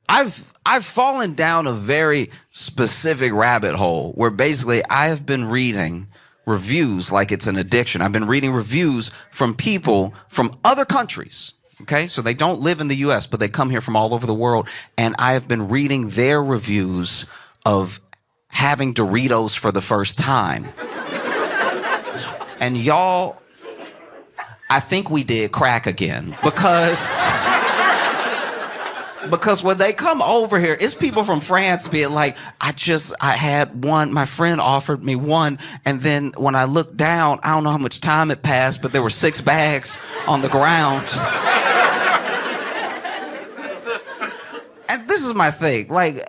I've fallen down a very specific rabbit hole where basically I have been reading reviews like it's an addiction. I've been reading reviews from people from other countries. Okay, so they don't live in the US, but they come here from all over the world. And I have been reading their reviews of having Doritos for the first time. And y'all, I think we did crack again because when they come over here, it's people from France being like, I had one, my friend offered me one, and then when I looked down, I don't know how much time it passed, but there were 6 bags on the ground. And this is my thing, like,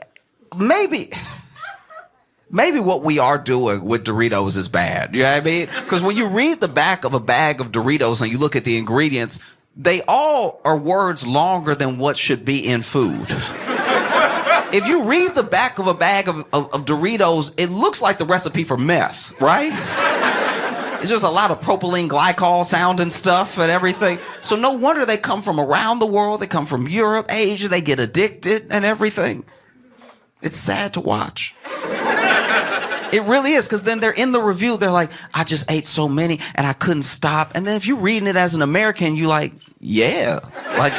maybe what we are doing with Doritos is bad, you know what I mean? Because when you read the back of a bag of Doritos and you look at the ingredients, they all are words longer than what should be in food. If you read the back of a bag of Doritos, it looks like the recipe for meth, right? It's just a lot of propylene glycol sounding stuff and everything. So no wonder they come from around the world. They come from Europe, Asia. They get addicted and everything. It's sad to watch. It really is, because then they're in the review, they're like, I just ate so many and I couldn't stop. And then if you're reading it as an American, you like, yeah, like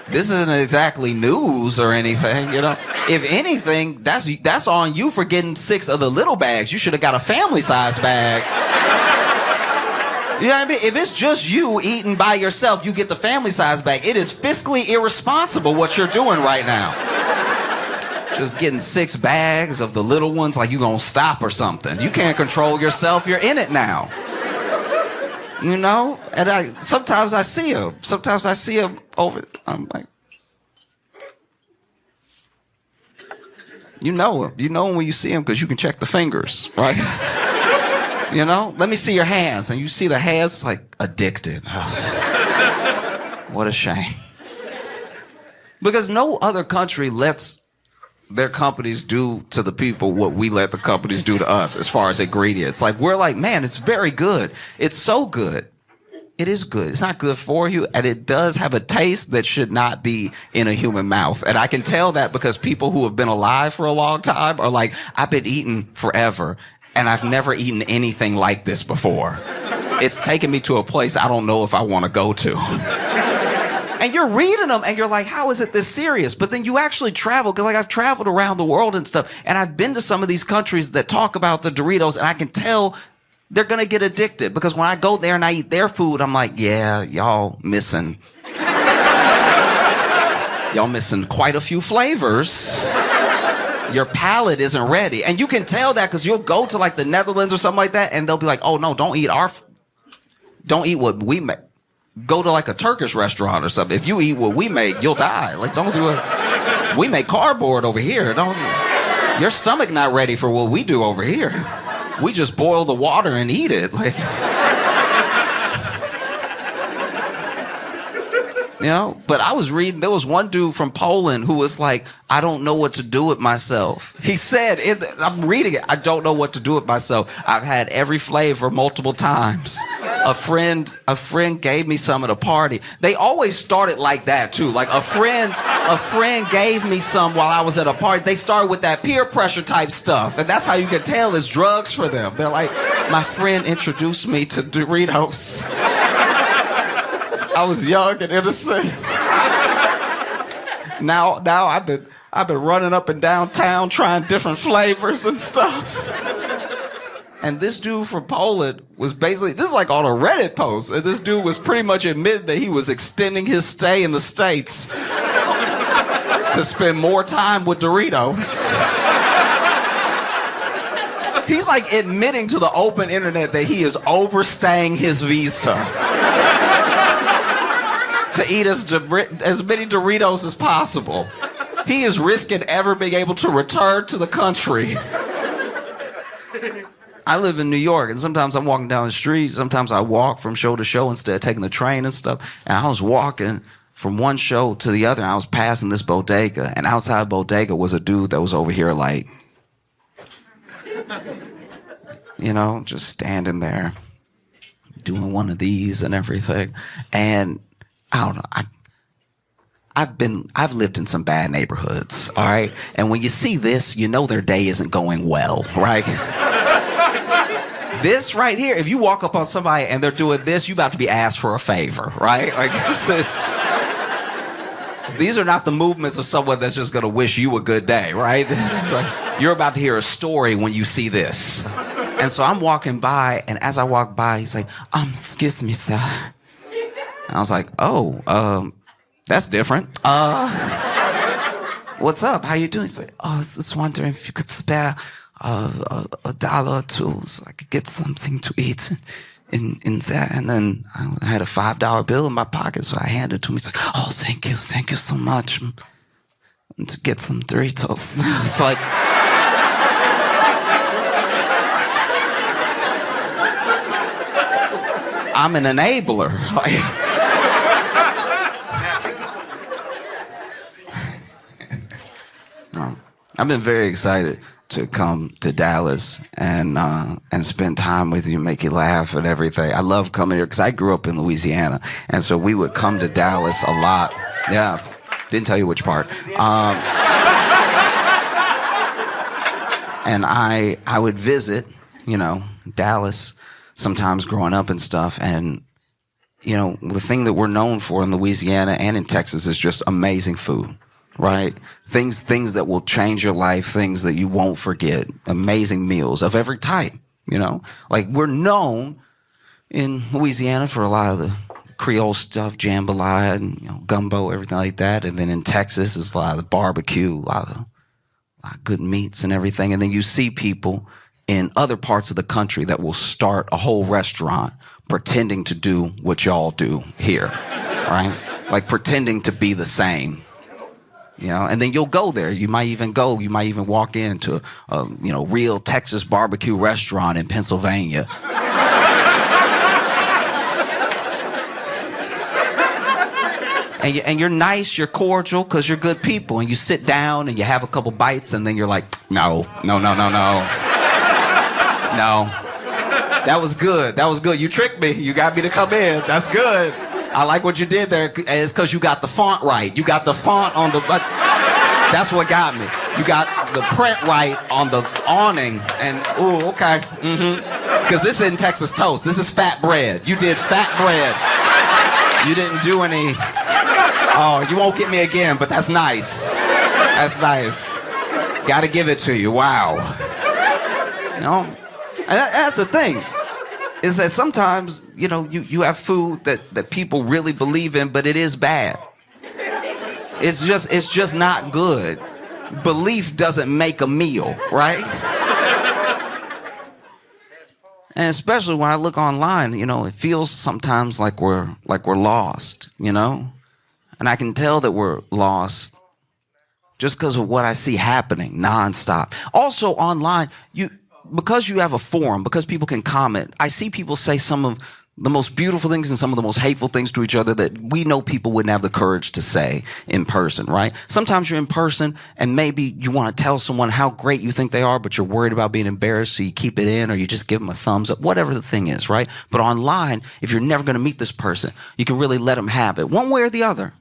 this isn't exactly news or anything, you know? If anything, that's on you for getting 6 of the little bags. You should have got a family size bag. You know what I mean? If it's just you eating by yourself, you get the family size bag. It is fiscally irresponsible what you're doing right now. Just getting 6 bags of the little ones like you gonna stop or something. You can't control yourself. You're in it now. You know? And sometimes I see them. Sometimes I see them over. I'm like, you know when you see them because you can check the fingers, right? You know? Let me see your hands. And you see the hands like addicted. Oh, what a shame. Because no other country lets their companies do to the people what we let the companies do to us as far as ingredients. Like, we're like, man, it's very good. It's so good. It is good. It's not good for you, and it does have a taste that should not be in a human mouth. And I can tell that because people who have been alive for a long time are like, I've been eating forever, and I've never eaten anything like this before. It's taken me to a place I don't know if I want to go to. And you're reading them and you're like, how is it this serious? But then you actually travel, because like I've traveled around the world and stuff, and I've been to some of these countries that talk about the Doritos, and I can tell they're going to get addicted, because when I go there and I eat their food, I'm like, yeah, y'all missing quite a few flavors. Your palate isn't ready. And you can tell that because you'll go to like the Netherlands or something like that, and they'll be like, oh no, don't eat what we make. Go to like a Turkish restaurant or something. If you eat what we make, you'll die. Like, don't do it. We make cardboard over here. Your stomach not ready for what we do over here. We just boil the water and eat it. Like, you know, but I was reading, there was one dude from Poland who was like, I don't know what to do with myself. He said, I'm reading it, I don't know what to do with myself. I've had every flavor multiple times. A friend gave me some at a party. They always started like that too. Like a friend gave me some while I was at a party. They started with that peer pressure type stuff. And that's how you can tell it's drugs for them. They're like, my friend introduced me to Doritos. I was young and innocent. Now I've been running up and down town trying different flavors and stuff. And this dude from Poland was basically, this is like on a Reddit post, and this dude was pretty much admitting that he was extending his stay in the States to spend more time with Doritos. He's like admitting to the open internet that he is overstaying his visa to eat as many Doritos as possible. He is risking ever being able to return to the country. I live in New York, and sometimes I'm walking down the street. Sometimes I walk from show to show instead of taking the train and stuff. And I was walking from one show to the other, and I was passing this bodega. And outside bodega was a dude that was over here like, you know, just standing there, doing one of these and everything. And I don't know, I've lived in some bad neighborhoods, all right? And when you see this, you know their day isn't going well, right? This right here, if you walk up on somebody and they're doing this, you about to be asked for a favor, right? Like, these are not the movements of someone that's just gonna wish you a good day, right? Like, you're about to hear a story when you see this. And so I'm walking by, and as I walk by, he's like, excuse me, sir. And I was like, oh, that's different. What's up? How you doing? He's like, I was just wondering if you could spare a dollar or two so I could get something to eat in there. And then I had a $5 bill in my pocket, so I handed it to him. He's like, oh, thank you so much. And to get some Doritos. It's like, I'm an enabler. I've been very excited to come to Dallas and spend time with you, make you laugh and everything. I love coming here because I grew up in Louisiana, and so we would come to Dallas a lot. Yeah, didn't tell you which part. And I would visit, Dallas sometimes growing up and stuff, and the thing that we're known for in Louisiana and in Texas is just amazing food. Right? Things that will change your life, things that you won't forget, amazing meals of every type, Like, we're known in Louisiana for a lot of the Creole stuff, jambalaya and, gumbo, everything like that. And then in Texas, it's a lot of the barbecue, a lot of good meats and everything. And then you see people in other parts of the country that will start a whole restaurant pretending to do what y'all do here, right? Like pretending to be the same. And then you'll go there. You might even walk into a, real Texas barbecue restaurant in Pennsylvania. And you're nice, you're cordial, because you're good people. And you sit down and you have a couple bites, and then you're like, no. No. That was good. You tricked me. You got me to come in. That's good. I like what you did there. It's because you got the font right. You got the font on the... That's what got me. You got the print right on the awning. And, ooh, okay. Because this isn't Texas toast. This is fat bread. You did fat bread. You didn't do any... Oh, you won't get me again, but that's nice. That's nice. Got to give it to you. Wow. And that's the thing. Is that sometimes, you have food that people really believe in, but it is bad. It's just not good. Belief doesn't make a meal, right? And especially when I look online, it feels sometimes like we're lost, And I can tell that we're lost just because of what I see happening nonstop. Also online, because you have a forum, because people can comment, I see people say some of the most beautiful things and some of the most hateful things to each other that we know people wouldn't have the courage to say in person, right? Sometimes you're in person and maybe you want to tell someone how great you think they are, but you're worried about being embarrassed, so you keep it in or you just give them a thumbs up, whatever the thing is, right? But online, if you're never going to meet this person, you can really let them have it, one way or the other,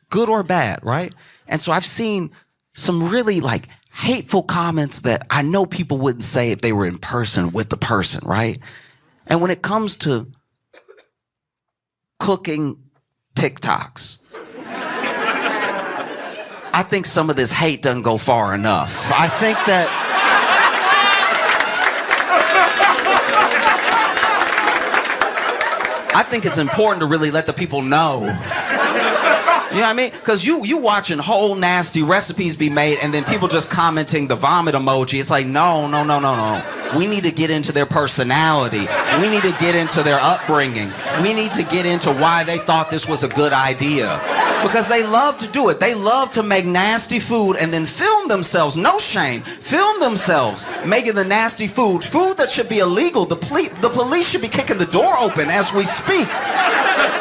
good or bad, right? And so I've seen some really hateful comments that I know people wouldn't say if they were in person with the person, right? And when it comes to cooking TikToks, I think some of this hate doesn't go far enough. I think that it's important to really let the people know. You know what I mean? Because you watching whole nasty recipes be made and then people just commenting the vomit emoji. It's like, no. We need to get into their personality. We need to get into their upbringing. We need to get into why they thought this was a good idea. Because they love to do it. They love to make nasty food and then film themselves. No shame. Film themselves making the nasty food that should be illegal. The police should be kicking the door open as we speak.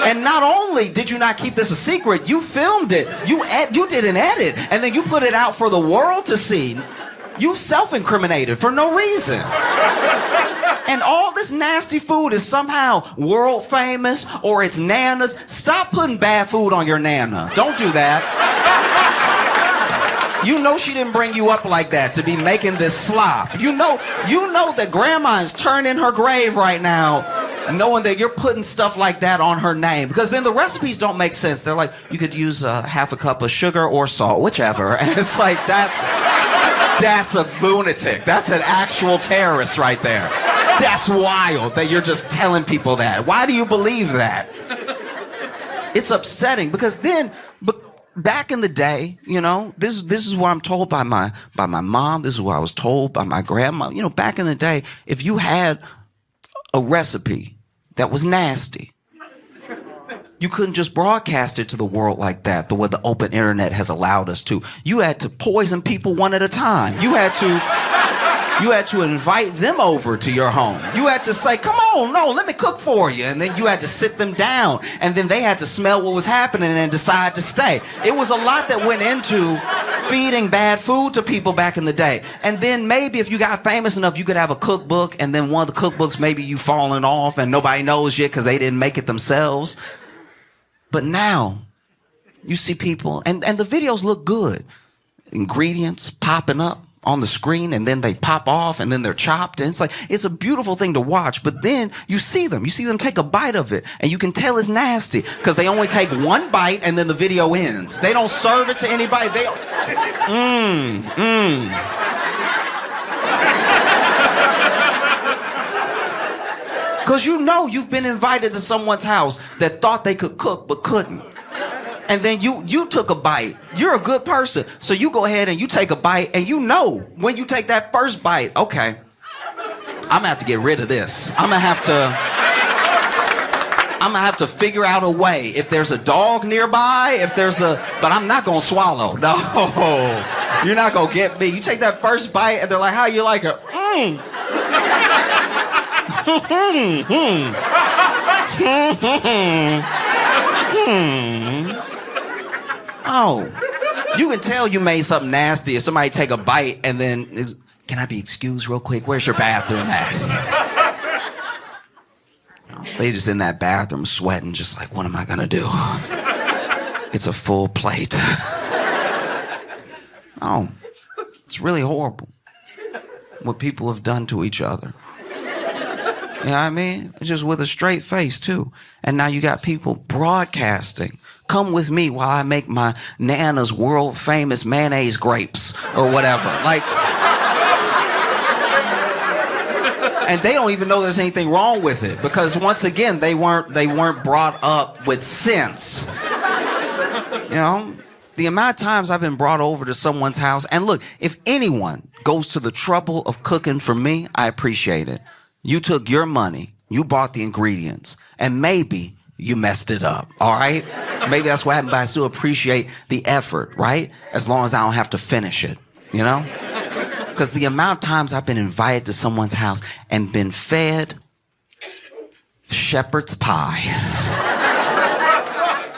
And not only did you not keep this a secret, you filmed it. You did an edit, and then you put it out for the world to see. You self-incriminated for no reason. And all this nasty food is somehow world famous or it's Nana's. Stop putting bad food on your Nana. Don't do that. You know she didn't bring you up like that to be making this slop. You know that grandma is turning her grave right now, knowing that you're putting stuff like that on her name. Because then the recipes don't make sense. They're like, you could use half a cup of sugar or salt, whichever. And it's like, that's a lunatic. That's an actual terrorist right there. That's wild that you're just telling people that. Why do you believe that? It's upsetting because then, back in the day, you know, this is what I'm told by my mom. This is what I was told by my grandma. You know, back in the day, if you had a recipe that was nasty, you couldn't just broadcast it to the world like that, the way the open internet has allowed us to. You had to poison people one at a time. You had to invite them over to your home. You had to say, come on, no, let me cook for you. And then you had to sit them down. And then they had to smell what was happening and decide to stay. It was a lot that went into feeding bad food to people back in the day. And then maybe if you got famous enough, you could have a cookbook. And then one of the cookbooks, maybe you falling off and nobody knows yet because they didn't make it themselves. But now, you see people, and the videos look good. Ingredients popping up on the screen, and then they pop off, and then they're chopped. And it's a beautiful thing to watch. But then you see them take a bite of it, and you can tell it's nasty because they only take one bite, and then the video ends. They don't serve it to anybody. Because you know you've been invited to someone's house that thought they could cook but couldn't. And then you took a bite. You're a good person. So you go ahead and you take a bite, and you know when you take that first bite, okay, I'm gonna have to get rid of this. I'm gonna have to figure out a way. If there's a dog nearby, but I'm not gonna swallow. No, you're not gonna get me. You take that first bite, and they're like, how you like it? Oh, you can tell you made something nasty if somebody take a bite and then can I be excused real quick? Where's your bathroom at? They just in that bathroom sweating, just like, what am I gonna do? It's a full plate. Oh, it's really horrible what people have done to each other. You know what I mean? It's just with a straight face, too. And now you got people broadcasting. Come with me while I make my Nana's world-famous mayonnaise grapes or whatever. Like, and they don't even know there's anything wrong with it because, once again, they weren't brought up with sense. You know? The amount of times I've been brought over to someone's house, and look, if anyone goes to the trouble of cooking for me, I appreciate it. You took your money, you bought the ingredients, and maybe you messed it up, all right? Maybe that's what happened, but I still appreciate the effort, right? As long as I don't have to finish it, you know? Because the amount of times I've been invited to someone's house and been fed shepherd's pie.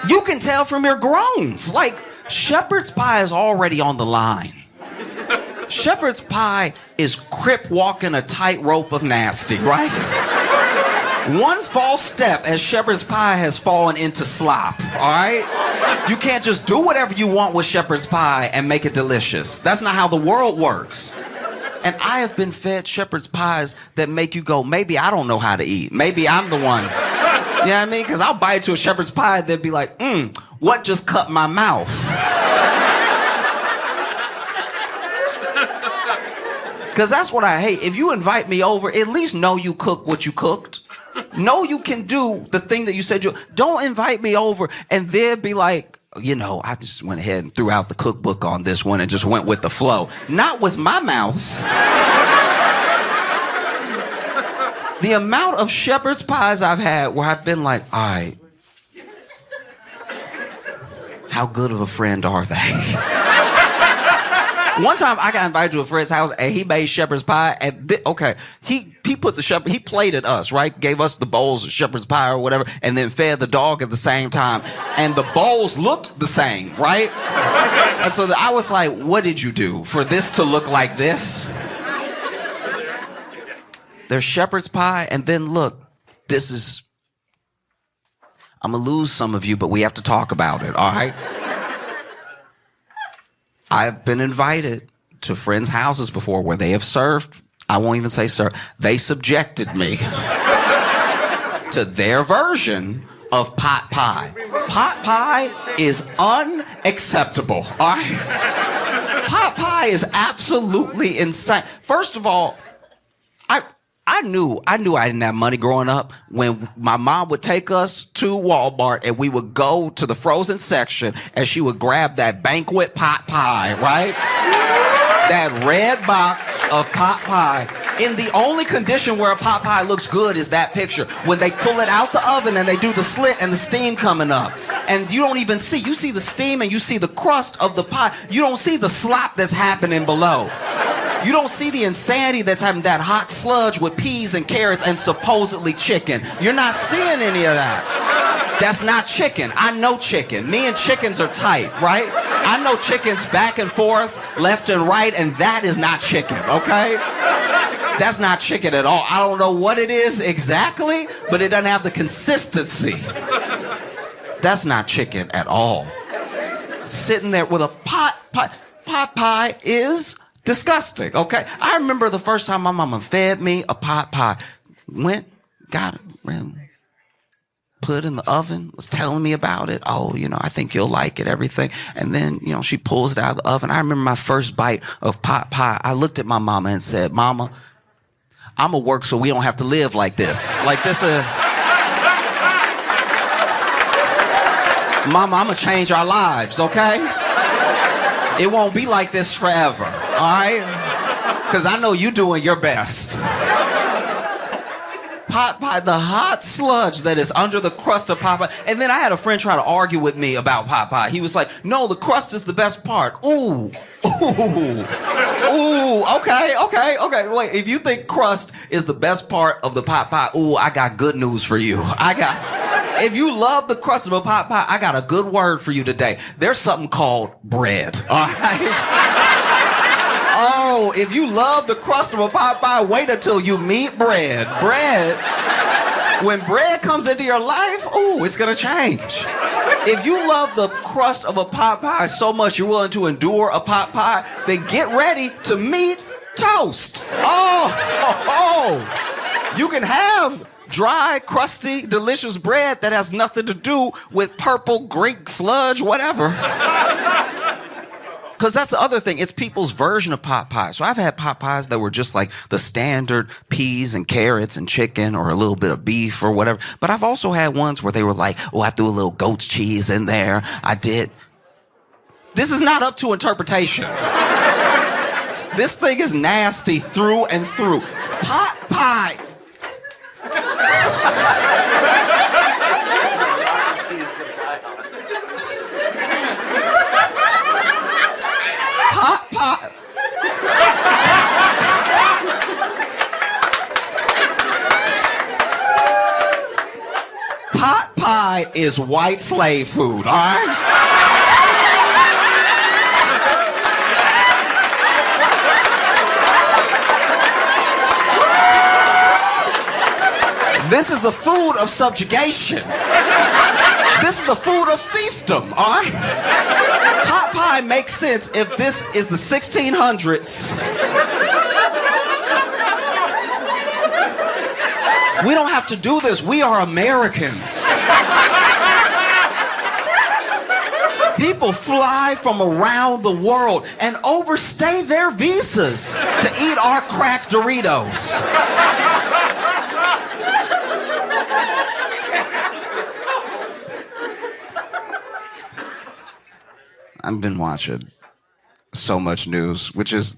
You can tell from your groans. Like, shepherd's pie is already on the line. Shepherd's pie is crip walking a tightrope of nasty, right? One false step and shepherd's pie has fallen into slop, all right? You can't just do whatever you want with shepherd's pie and make it delicious. That's not how the world works. And I have been fed shepherd's pies that make you go, maybe I don't know how to eat. Maybe I'm the one. You know what I mean? Because I'll bite into a shepherd's pie and they'd be like, what just cut my mouth? Because that's what I hate. If you invite me over, at least know you cook what you cooked. Know you can do the thing that you said you... Don't invite me over and then be like, you know, I just went ahead and threw out the cookbook on this one and just went with the flow. Not with my mouth. The amount of shepherd's pies I've had where I've been like, all right, how good of a friend are they? One time I got invited to a friend's house and he made shepherd's pie and he put he plated us, right? Gave us the bowls of shepherd's pie or whatever and then fed the dog at the same time. And the bowls looked the same, right? And so I was like, what did you do for this to look like this? There's shepherd's pie and then look, I'm gonna lose some of you, but we have to talk about it, all right? I've been invited to friends' houses before where they have served. I won't even say served. They subjected me to their version of pot pie. Pot pie is unacceptable. All right? Pot pie is absolutely insane. First of all, I knew I didn't have money growing up when my mom would take us to Walmart and we would go to the frozen section and she would grab that banquet pot pie, right? That red box of pot pie. In the only condition where a pot pie looks good is that picture. When they pull it out the oven and they do the slit and the steam coming up. And you don't even see, you see the steam and you see the crust of the pie. You don't see the slop that's happening below. You don't see the insanity that's having that hot sludge with peas and carrots and supposedly chicken. You're not seeing any of that. That's not chicken. I know chicken. Me and chickens are tight, right? I know chickens back and forth, left and right, and that is not chicken, okay? That's not chicken at all. I don't know what it is exactly, but it doesn't have the consistency. That's not chicken at all. Sitting there with a pot pie. Pot pie is disgusting, okay? I remember the first time my mama fed me a pot pie. Went, got it, put it in the oven, was telling me about it. Oh, I think you'll like it, everything. And then, she pulls it out of the oven. I remember my first bite of pot pie. I looked at my mama and said, Mama, I'ma work so we don't have to live like this. Like this Mama, I'ma change our lives, okay? It won't be like this forever, all right? Because I know you're doing your best. Pot pie, the hot sludge that is under the crust of pot pie. And then I had a friend try to argue with me about pot pie. He was like, no, the crust is the best part. Ooh, okay. Wait, if you think crust is the best part of the pot pie, I got good news for you. If you love the crust of a pot pie, I got a good word for you today. There's something called bread, all right? Oh, if you love the crust of a pot pie, wait until you meet bread. Bread, when bread comes into your life, it's gonna change. If you love the crust of a pot pie so much you're willing to endure a pot pie, then get ready to meet toast. You can have dry, crusty, delicious bread that has nothing to do with purple Greek sludge, whatever. Because that's the other thing. It's people's version of pot pie. So I've had pot pies that were just like the standard peas and carrots and chicken or a little bit of beef or whatever. But I've also had ones where they were like, I threw a little goat's cheese in there. I did. This is not up to interpretation. This thing is nasty through and through. Pot pie. Pot pie. Pot pie is white slave food, all right? This is the food of subjugation. This is the food of fiefdom, all right? Pot pie makes sense if this is the 1600s. We don't have to do this. We are Americans. People fly from around the world and overstay their visas to eat our cracked Doritos. I've been watching so much news, which is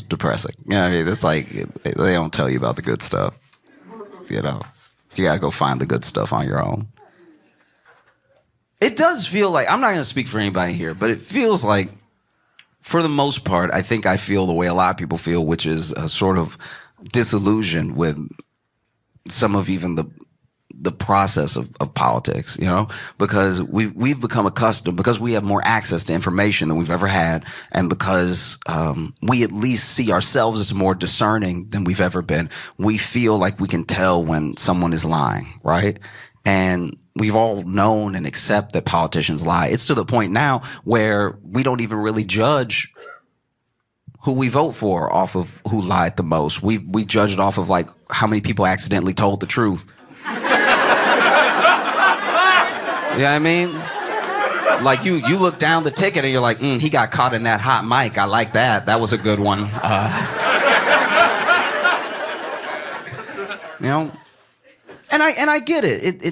depressing. I mean, it's like they don't tell you about the good stuff. You gotta go find the good stuff on your own. It does feel like, I'm not gonna speak for anybody here, but it feels like, for the most part, I think I feel the way a lot of people feel, which is a sort of disillusion with some of even the process of politics, because we've become accustomed, because we have more access to information than we've ever had, and because we at least see ourselves as more discerning than we've ever been. We feel like we can tell when someone is lying, right? And we've all known and accept that politicians lie. It's to the point now where we don't even really judge who we vote for off of who lied the most. We judge it off of like how many people accidentally told the truth. You know what I mean? Like you look down the ticket and you're like, he got caught in that hot mic. I like that. That was a good one. You know, and I get it.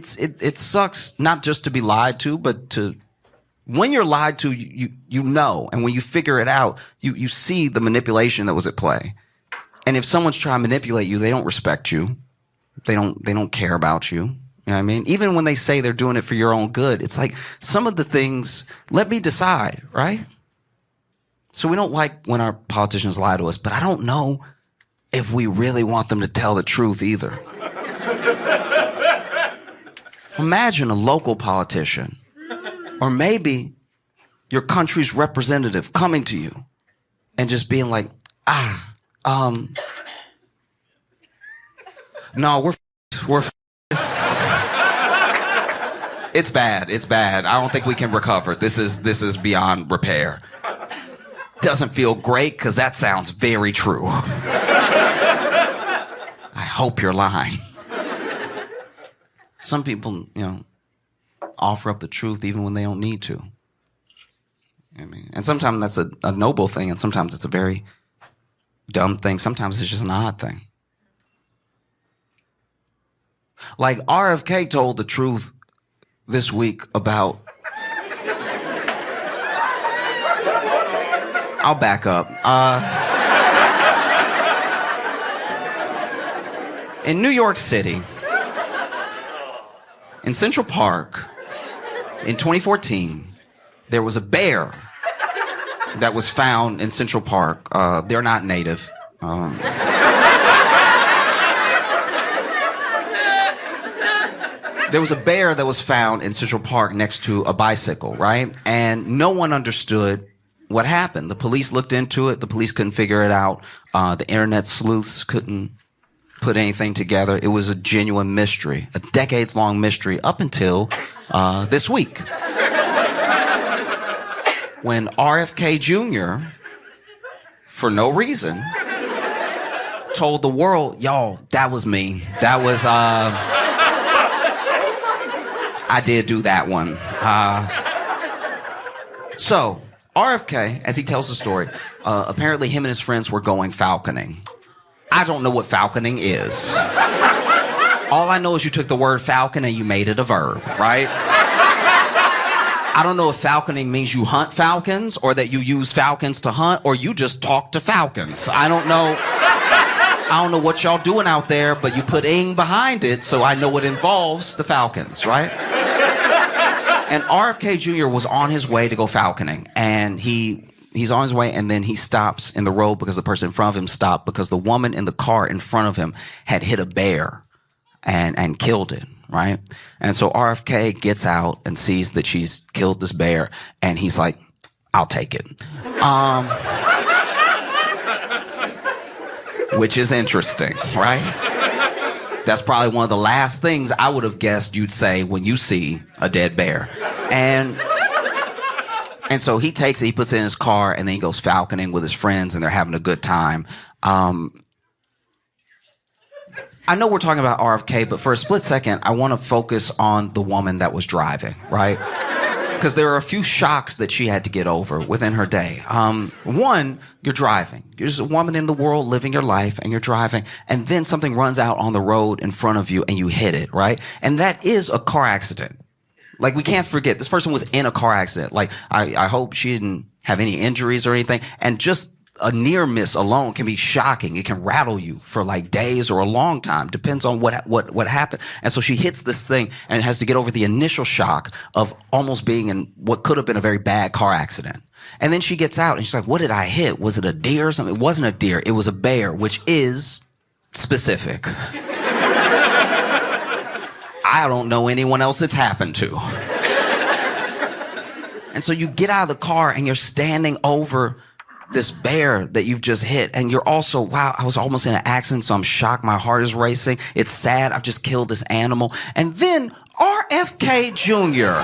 It sucks not just to be lied to, but to when you're lied to, you know, and when you figure it out, you see the manipulation that was at play. And if someone's trying to manipulate you, they don't respect you. They don't care about you. You know what I mean? Even when they say they're doing it for your own good, it's like some of the things, let me decide, right? So we don't like when our politicians lie to us, but I don't know if we really want them to tell the truth either. Imagine a local politician, or maybe your country's representative coming to you and just being like, no, we're it's bad. It's bad. I don't think we can recover. This is beyond repair. Doesn't feel great because that sounds very true. I hope you're lying. Some people, offer up the truth even when they don't need to. You know what I mean? And sometimes that's a noble thing, and sometimes it's a very dumb thing. Sometimes it's just an odd thing. Like RFK told the truth this week about... I'll back up. In New York City, in Central Park, in 2014, there was a bear that was found in Central Park. They're not native. There was a bear that was found in Central Park next to a bicycle, right? And no one understood what happened. The police looked into it. The police couldn't figure it out. The internet sleuths couldn't put anything together. It was a genuine mystery, a decades-long mystery up until this week. When RFK Jr., for no reason, told the world, y'all, that was me. That was, I did do that one. So, RFK, as he tells the story, apparently him and his friends were going falconing. I don't know what falconing is. All I know is you took the word falcon and you made it a verb, right? I don't know if falconing means you hunt falcons or that you use falcons to hunt or you just talk to falcons. I don't know what y'all doing out there, but you put ing behind it, so I know it involves the falcons, right? And RFK Jr. was on his way to go falconing, and he's on his way, and then he stops in the road because the person in front of him stopped because the woman in the car in front of him had hit a bear and killed it, right? And so RFK gets out and sees that she's killed this bear, and he's like, I'll take it. Which is interesting, right? That's probably one of the last things I would have guessed you'd say when you see a dead bear. And so he takes it, he puts it in his car, and then he goes falconing with his friends, and they're having a good time. I know we're talking about RFK, but for a split second, I want to focus on the woman that was driving, right? Because there are a few shocks that she had to get over within her day. One, you're driving. You're just a woman in the world living your life, and you're driving, and then something runs out on the road in front of you, and you hit it, right? And that is a car accident. Like, we can't forget, this person was in a car accident. Like, I hope she didn't have any injuries or anything. And just a near miss alone can be shocking. It can rattle you for like days or a long time. Depends on what happened. And so she hits this thing and has to get over the initial shock of almost being in what could have been a very bad car accident. And then she gets out and she's like, what did I hit? Was it a deer or something? It wasn't a deer. It was a bear, which is specific. I don't know anyone else it's happened to. And so you get out of the car and you're standing over this bear that you've just hit, and you're also, wow, I was almost in an accident, so I'm shocked, my heart is racing, it's sad, I've just killed this animal. And then RFK Jr.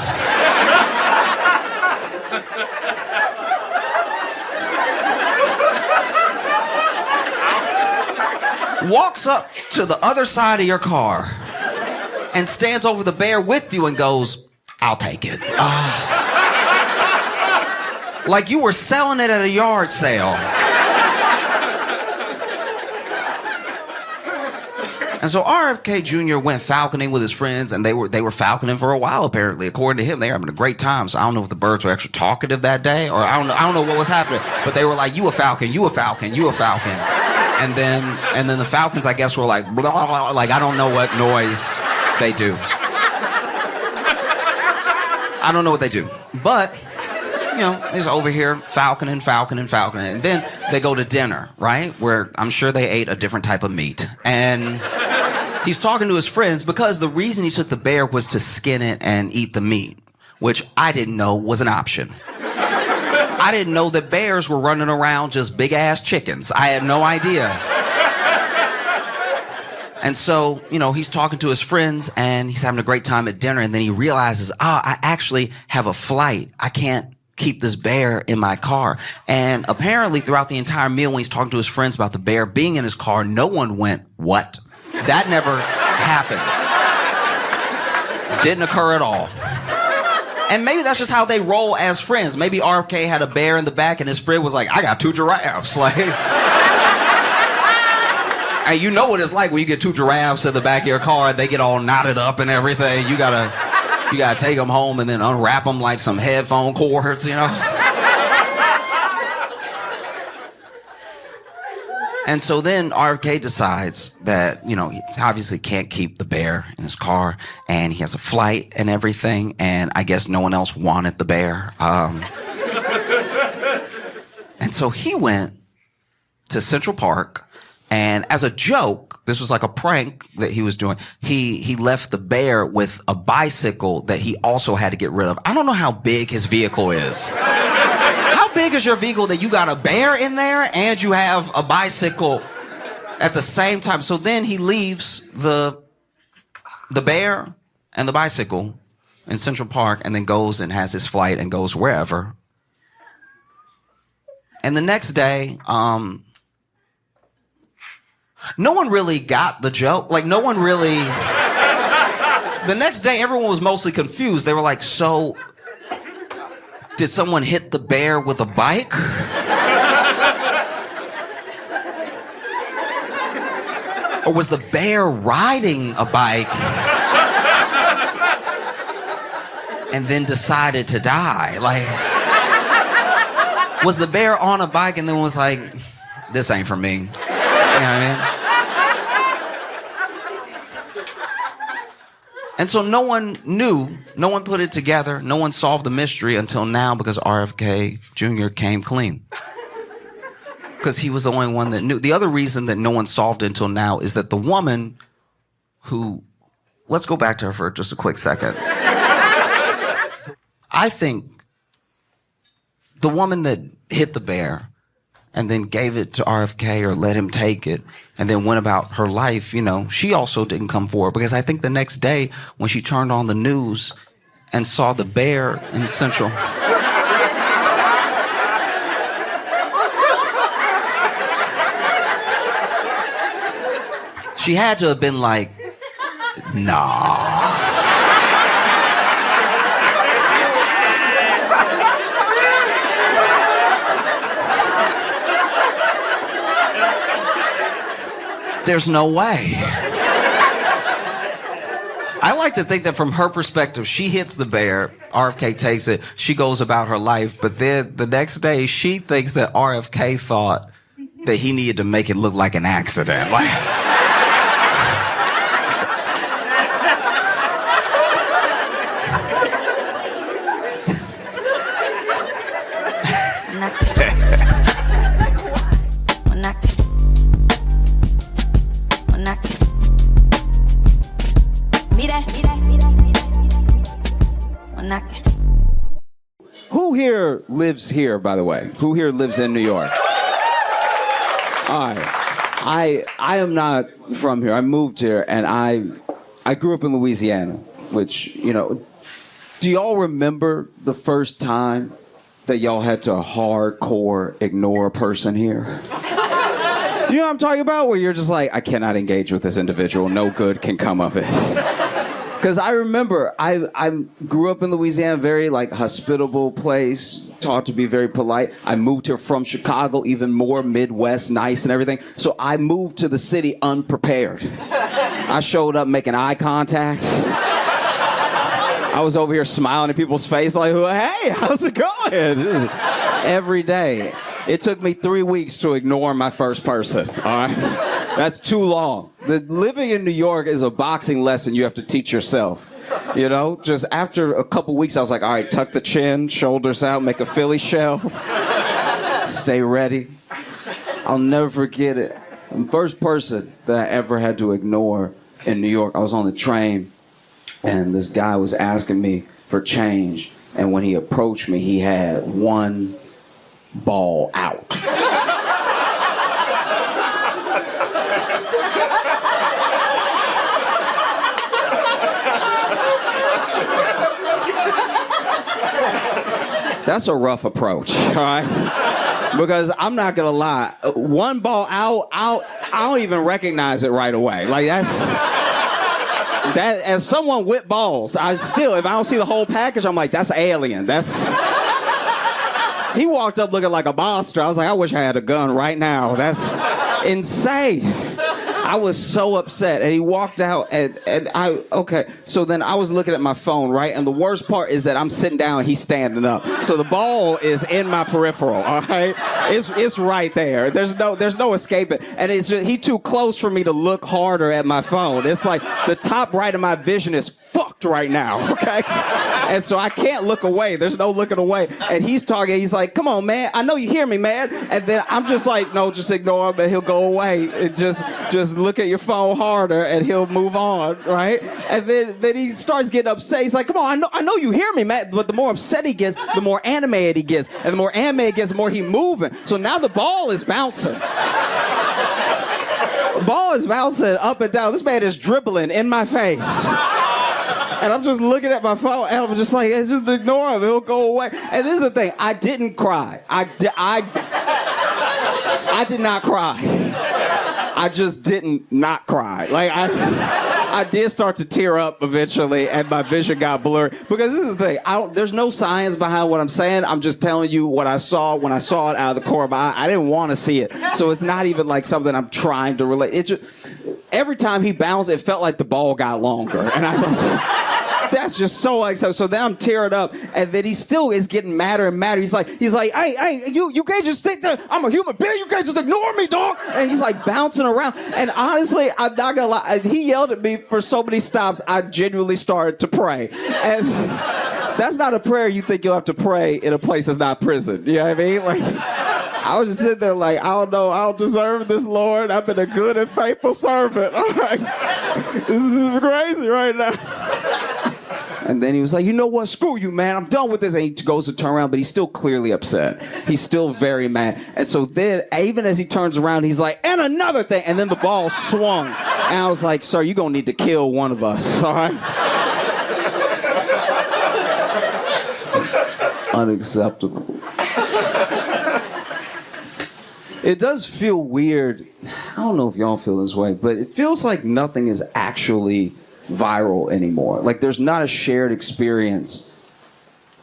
walks up to the other side of your car and stands over the bear with you and goes, I'll take it. Like you were selling it at a yard sale. And so RFK Jr. went falconing with his friends, and they were falconing for a while, apparently. According to him, they were having a great time. So I don't know if the birds were extra talkative that day, or I don't know what was happening. But they were like, you a falcon, you a falcon, you a falcon. And then the falcons, I guess, were like, blah, blah, blah, like I don't know what noise they do. I don't know what they do. But, you know, he's over here falconing. And then they go to dinner, right? Where I'm sure they ate a different type of meat. And he's talking to his friends because the reason he took the bear was to skin it and eat the meat, which I didn't know was an option. I didn't know that bears were running around just big-ass chickens. I had no idea. And so, you know, he's talking to his friends and he's having a great time at dinner, and then he realizes, I actually have a flight. I can't keep this bear in my car. And apparently throughout the entire meal, when he's talking to his friends about the bear being in his car, no one went, what? That never happened. Didn't occur at all. And maybe that's just how they roll as friends. Maybe RFK had a bear in the back and his friend was like, I got 2 giraffes. Like, and you know what it's like when you get 2 giraffes in the back of your car, they get all knotted up and everything. You gotta take them home and then unwrap them like some headphone cords, you know? And so then RFK decides that, you know, he obviously can't keep the bear in his car, and he has a flight and everything, and I guess no one else wanted the bear. And so he went to Central Park, and as a joke, this was like a prank that he was doing, he left the bear with a bicycle that he also had to get rid of. I don't know how big his vehicle is. How big is your vehicle that you got a bear in there and you have a bicycle at the same time? So then he leaves the bear and the bicycle in Central Park and then goes and has his flight and goes wherever. And the next day, no one really got the joke. Like, no one really... The next day, everyone was mostly confused. They were like, so... did someone hit the bear with a bike? Or was the bear riding a bike and then decided to die? Like, was the bear on a bike and then was like, this ain't for me? You know what I mean? And so no one knew, no one put it together, no one solved the mystery until now, because RFK Jr. came clean. Because he was the only one that knew. The other reason that no one solved it until now is that the woman who, let's go back to her for just a quick second. I think the woman that hit the bear and then gave it to RFK or let him take it and then went about her life, you know, she also didn't come forward, because I think the next day when she turned on the news and saw the bear in Central... she had to have been like, nah. There's no way. I like to think that from her perspective, she hits the bear, RFK takes it, she goes about her life, but then the next day, she thinks that RFK thought that he needed to make it look like an accident. Like, who here lives here, by the way? Who here lives in New York? All right. I am not from here. I moved here, and I grew up in Louisiana, which, you know, do y'all remember the first time that y'all had to hardcore ignore a person here? You know what I'm talking about? Where you're just like, I cannot engage with this individual. No good can come of it. Because I remember I grew up in Louisiana, very like hospitable place, taught to be very polite. I moved here from Chicago, even more Midwest, nice and everything. So I moved to the city unprepared. I showed up making eye contact. I was over here smiling in people's face like, hey, how's it going? Just every day. It took me 3 weeks to ignore my first person, all right? That's too long. Living in New York is a boxing lesson you have to teach yourself. You know, just after a couple weeks, I was like, all right, tuck the chin, shoulders out, make a Philly shell. Stay ready. I'll never forget it. The first person that I ever had to ignore in New York, I was on the train, and this guy was asking me for change. And when he approached me, he had one ball out. That's a rough approach, all right? Because I'm not gonna lie, one ball out, I don't even recognize it right away. Like that, as someone with balls, I still, if I don't see the whole package, I'm like, that's alien. He walked up looking like a monster. I was like, I wish I had a gun right now. That's insane. I was so upset, and he walked out, and so then I was looking at my phone, right? And the worst part is that I'm sitting down and he's standing up. So the ball is in my peripheral, all right? It's right there. There's no escaping. And it's just, he too close for me to look harder at my phone. It's like the top right of my vision is fucked right now, okay? And so I can't look away. There's no looking away. And he's talking, he's like, come on, man, I know you hear me, man. And then I'm just like, no, just ignore him and he'll go away. It just look at your phone harder and he'll move on, right? And then he starts getting upset. He's like, come on, I know you hear me, man. But the more upset he gets, the more animated he gets. And the more animated he gets, the more he's moving. So now the ball is bouncing. The ball is bouncing up and down. This man is dribbling in my face. And I'm just looking at my phone, and I'm just like, just ignore him. He'll go away. And this is the thing. I didn't cry. I did not cry. I just didn't not cry. Like, I did start to tear up eventually, and my vision got blurry. Because this is the thing. There's no science behind what I'm saying. I'm just telling you what I saw when I saw it out of the corner of my eye. I didn't want to see it. So it's not even like something I'm trying to relate. It just, every time he bounced, it felt like the ball got longer. And I was... That's just so like so then I'm tearing up, and then he still is getting madder and madder. He's like, hey, you can't just sit there. I'm a human being. You can't just ignore me, dog. And he's like bouncing around. And honestly, I'm not gonna lie. He yelled at me for so many stops. I genuinely started to pray, and that's not a prayer you think you'll have to pray in a place that's not prison. You know what I mean? Like, I was just sitting there like, I don't know, I don't deserve this, Lord. I've been a good and faithful servant. All right, this is crazy right now. And then he was like, you know what? Screw you, man. I'm done with this. And he goes to turn around, but he's still clearly upset. He's still very mad. And so then, even as he turns around, he's like, and another thing. And then the ball swung. And I was like, sir, you're going to need to kill one of us, all right? Unacceptable. It does feel weird. I don't know if y'all feel this way, but it feels like nothing is actually viral anymore. Like, there's not a shared experience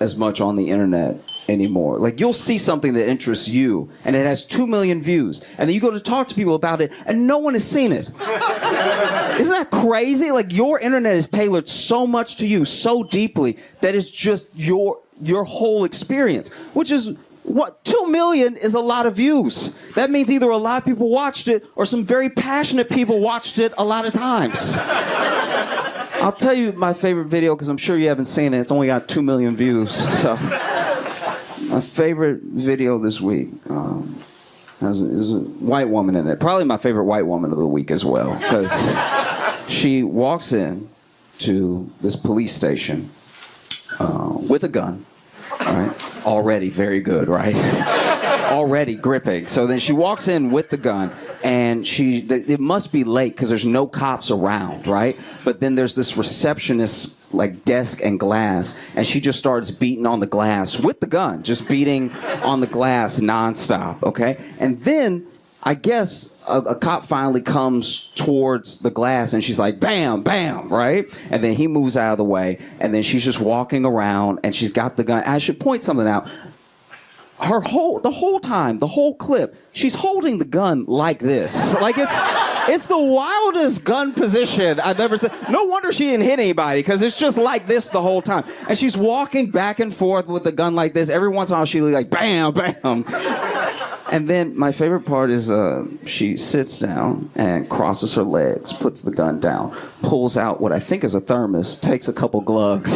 as much on the internet anymore. Like, you'll see something that interests you and it has 2 million views, and then you go to talk to people about it and no one has seen it. Isn't that crazy? Like, your internet is tailored so much to you, so deeply, that it's just your whole experience, which is what, 2 million is a lot of views. That means either a lot of people watched it or some very passionate people watched it a lot of times. I'll tell you my favorite video, because I'm sure you haven't seen it. It's only got 2 million views. So, my favorite video this week is a white woman in it. Probably my favorite white woman of the week as well, because she walks in to this police station with a gun. All right. Already very good, right? Already gripping. So then she walks in with the gun, and it must be late because there's no cops around, right? But then there's this receptionist, like, desk and glass, and she just starts beating on the glass with the gun, just beating on the glass nonstop, okay? And then I guess a cop finally comes towards the glass and she's like, bam, bam, right? And then he moves out of the way and then she's just walking around and she's got the gun. I should point something out. The whole time, the whole clip, she's holding the gun like this. Like it's the wildest gun position I've ever seen. No wonder she didn't hit anybody, because it's just like this the whole time. And she's walking back and forth with the gun like this. Every once in a while she like, bam, bam. And then my favorite part is she sits down and crosses her legs, puts the gun down, pulls out what I think is a thermos, takes a couple glugs,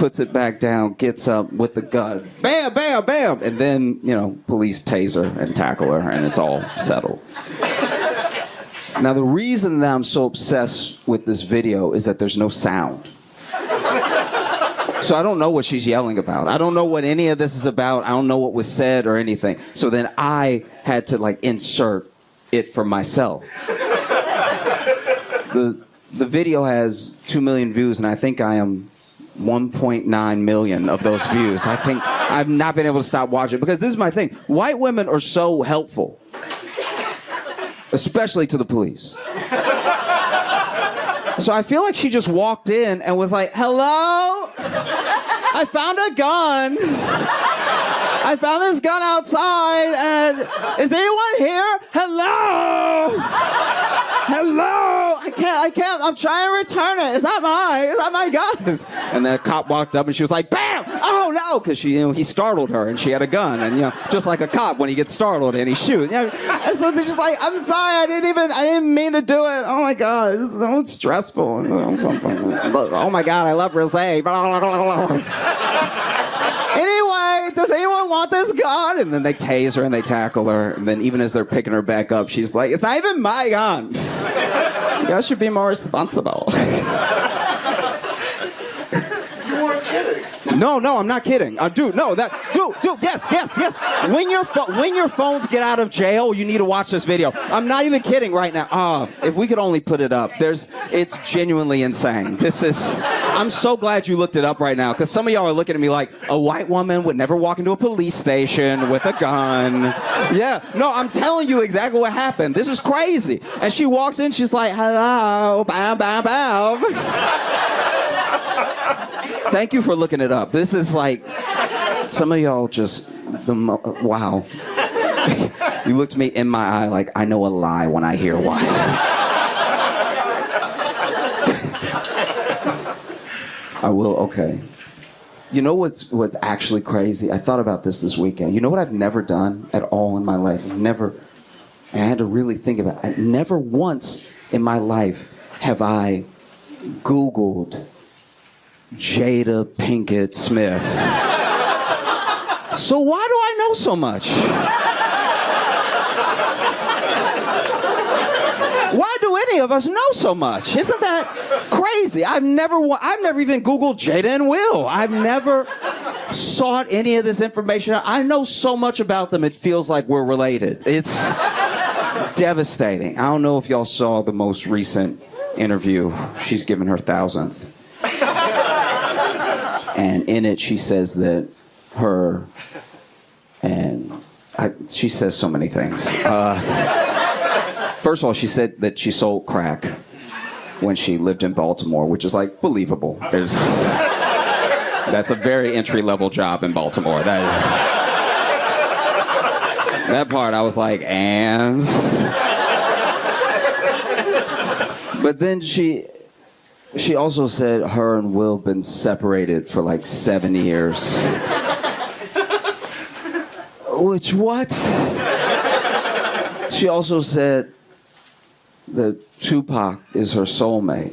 puts it back down, gets up with the gun, bam, bam, bam. And then, police tase her and tackle her, and it's all settled. Now, the reason that I'm so obsessed with this video is that there's no sound. So I don't know what she's yelling about. I don't know what any of this is about. I don't know what was said or anything. So then I had to insert it for myself. The video has 2 million views, and I think I am 1.9 million of those views. I think I've not been able to stop watching, because this is my thing. White women are so helpful, especially to the police. So I feel like she just walked in and was like, hello? I found a gun. I found this gun outside, and is anyone here? Hello? Hello? I can't, I'm trying to return it. Is that my gun? And the cop walked up and she was like, bam! Oh no! Because he startled her and she had a gun. And just like a cop when he gets startled and he shoots. And so they're just like, I'm sorry, I didn't mean to do it. Oh my God, this is so stressful. Oh my God, I love rosé. Anyway, does anyone want this gun? And then they tase her and they tackle her. And then even as they're picking her back up, she's like, it's not even my gun. You guys should be more responsible. You weren't kidding. No, I'm not kidding. Dude, yes. When your phones get out of jail, you need to watch this video. I'm not even kidding right now. If we could only put it up. It's genuinely insane. I'm so glad you looked it up right now, because some of y'all are looking at me like, a white woman would never walk into a police station with a gun. Yeah, no, I'm telling you exactly what happened. This is crazy. And she walks in, she's like, hello, bow, bow, bow. Thank you for looking it up. This is like, some of y'all just, wow. You looked me in my eye like, I know a lie when I hear one. I will, okay. You know what's actually crazy? I thought about this weekend. You know what I've never done at all in my life? I had to really think about it. Never once in my life have I Googled Jada Pinkett Smith. So why do I know so much? Why do any of us know so much? Isn't that crazy? I've never even Googled Jada and Will. I've never sought any of this information. I know so much about them, it feels like we're related. It's devastating. I don't know if y'all saw the most recent interview. She's given her 1,000th. And in it, she says that she says so many things. First of all, she said that she sold crack when she lived in Baltimore, which is believable. That's a very entry-level job in Baltimore. That part I was like, and? But then she also said her and Will been separated for 7 years. Which, what? She also said that Tupac is her soulmate.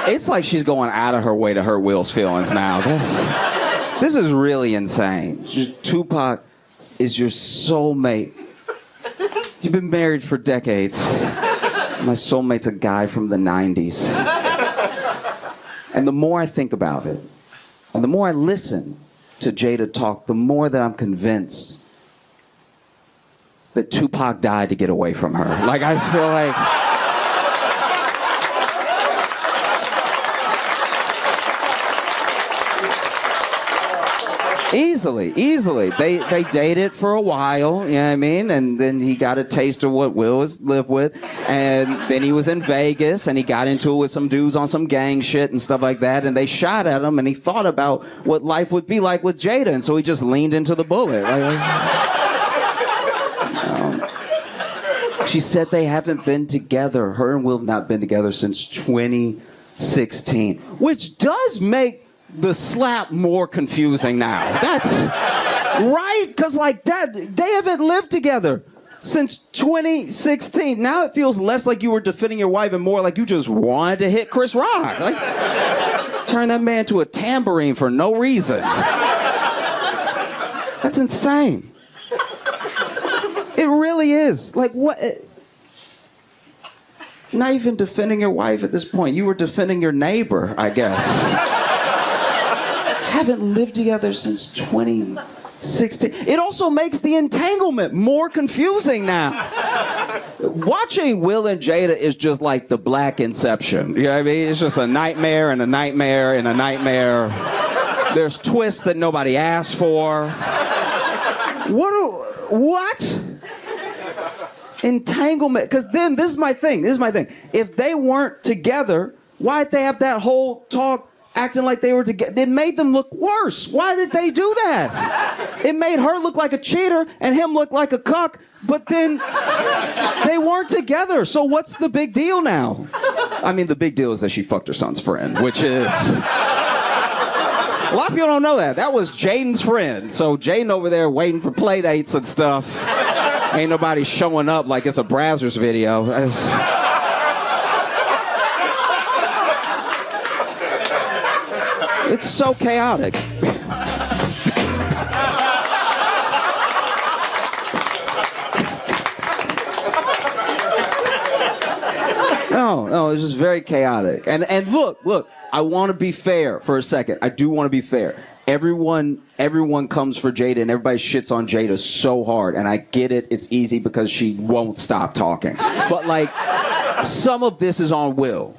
It's like she's going out of her way to hurt Will's feelings now. This is really insane. Tupac is your soulmate. You've been married for decades. My soulmate's a guy from the 90s. And the more I think about it, and the more I listen to Jada talk, the more that I'm convinced that Tupac died to get away from her. I feel like... Easily. They dated for a while, you know what I mean? And then he got a taste of what Will has lived with. And then he was in Vegas and he got into it with some dudes on some gang shit and stuff like that. And they shot at him and he thought about what life would be like with Jada. And so he just leaned into the bullet. She said they haven't been together. Her and Will have not been together since 2016, which does make the slap more confusing now. That's right, because like that, they haven't lived together since 2016. Now it feels less like you were defending your wife and more like you just wanted to hit Chris Rock. Like, turn that man to a tambourine for no reason. That's insane. It really is. Like, what? Not even defending your wife at this point. You were defending your neighbor, I guess. Haven't lived together since 2016. It also makes the entanglement more confusing now. Watching Will and Jada is just like the Black Inception. You know what I mean? It's just a nightmare and a nightmare and a nightmare. There's twists that nobody asked for. What? Entanglement. Because then, this is my thing. If they weren't together, why'd they have that whole talk acting like they were together? It made them look worse. Why did they do that? It made her look like a cheater and him look like a cuck, but then they weren't together. So what's the big deal now? I mean, the big deal is that she fucked her son's friend, which is... A lot of people don't know that. That was Jaden's friend. So Jaden over there waiting for play dates and stuff. Ain't nobody showing up like it's a Brazzers video. It's so chaotic. No, it's just very chaotic. And look, I want to be fair for a second. I do want to be fair. Everyone comes for Jada and everybody shits on Jada so hard. And I get it. It's easy because she won't stop talking. But like, some of this is on Will.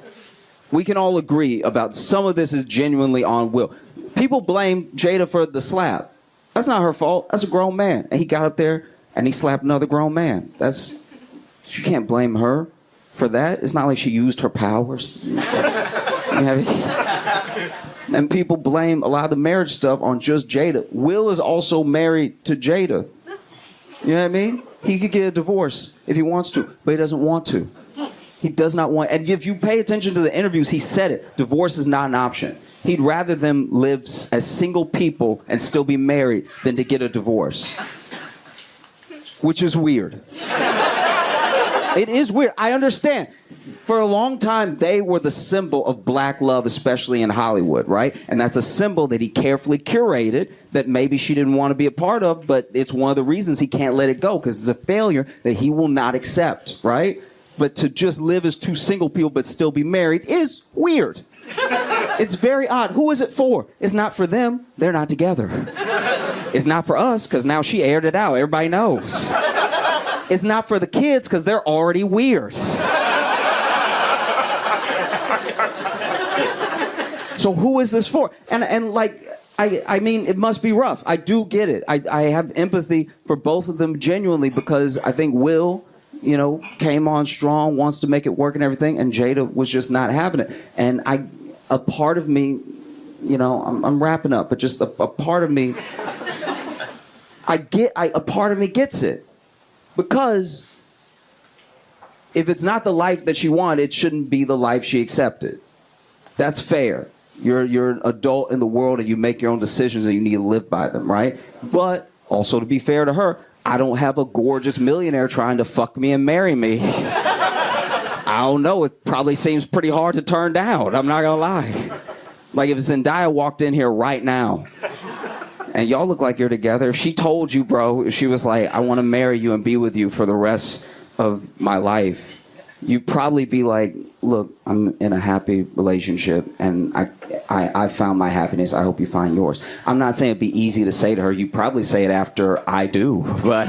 We can all agree about some of this is genuinely on Will. People blame Jada for the slap. That's not her fault. That's a grown man. And he got up there and he slapped another grown man. You can't blame her for that. It's not like she used her powers. And people blame a lot of the marriage stuff on just Jada. Will is also married to Jada. You know what I mean? He could get a divorce if he wants to, but he doesn't want to. He does not want, and if you pay attention to the interviews, he said it. Divorce is not an option. He'd rather them live as single people and still be married than to get a divorce. Which is weird. It is weird. I understand. For a long time, they were the symbol of black love, especially in Hollywood, right? And that's a symbol that he carefully curated that maybe she didn't want to be a part of, but it's one of the reasons he can't let it go, because it's a failure that he will not accept, right? But to just live as two single people but still be married is weird. It's very odd. Who is it for? It's not for them. They're not together. It's not for us, because now she aired it out. Everybody knows. It's not for the kids, because they're already weird. So who is this for? And like, I mean, it must be rough. I do get it. I have empathy for both of them genuinely, because I think Will, you know, came on strong, wants to make it work and everything, and Jada was just not having it. And a part of me, you know, I'm wrapping up, but just a part of me, a part of me gets it. Because if it's not the life that she wanted, it shouldn't be the life she accepted. That's fair. You're an adult in the world and you make your own decisions and you need to live by them, right? But also, to be fair to her, I don't have a gorgeous millionaire trying to fuck me and marry me. I don't know. It probably seems pretty hard to turn down. I'm not gonna lie. Like if Zendaya walked in here right now and y'all look like you're together, if she told you, bro, if she was like, I want to marry you and be with you for the rest of my life, you'd probably be like, look, I'm in a happy relationship and I found my happiness. I hope you find yours. I'm not saying it'd be easy to say to her. You'd probably say it after I do, but...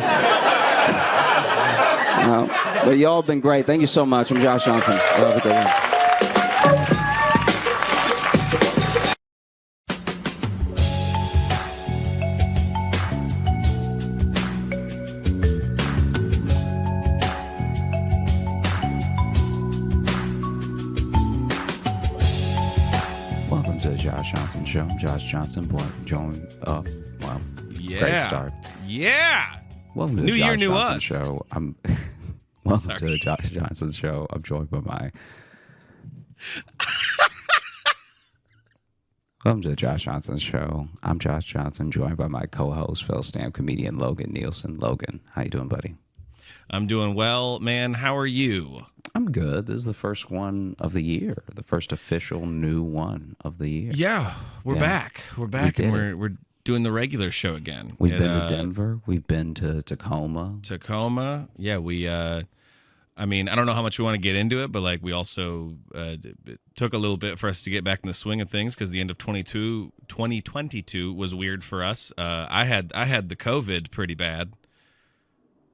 but y'all have been great. Thank you so much. I'm Josh Johnson. Have a good one. Josh Johnson. Yeah. Great start. Yeah. Welcome to the New year, Josh new Johnson us. Show. Welcome to the Josh Johnson Show. I'm joined by my. Welcome to the Josh Johnson Show. I'm Josh Johnson, joined by my co-host, fellow stand-up comedian Logan Nielsen. Logan, how you doing, buddy? I'm doing well, man. How are you? I'm good. This is the first one of the year, the first official new one of the year. Yeah, we're Yeah. back. We're back, did and we're doing the regular show again. We've been to Denver. We've been to Tacoma. Yeah, we. I mean, I don't know how much we want to get into it, but like we also it took a little bit for us to get back in the swing of things because the end of 2022 was weird for us. I had the COVID pretty bad,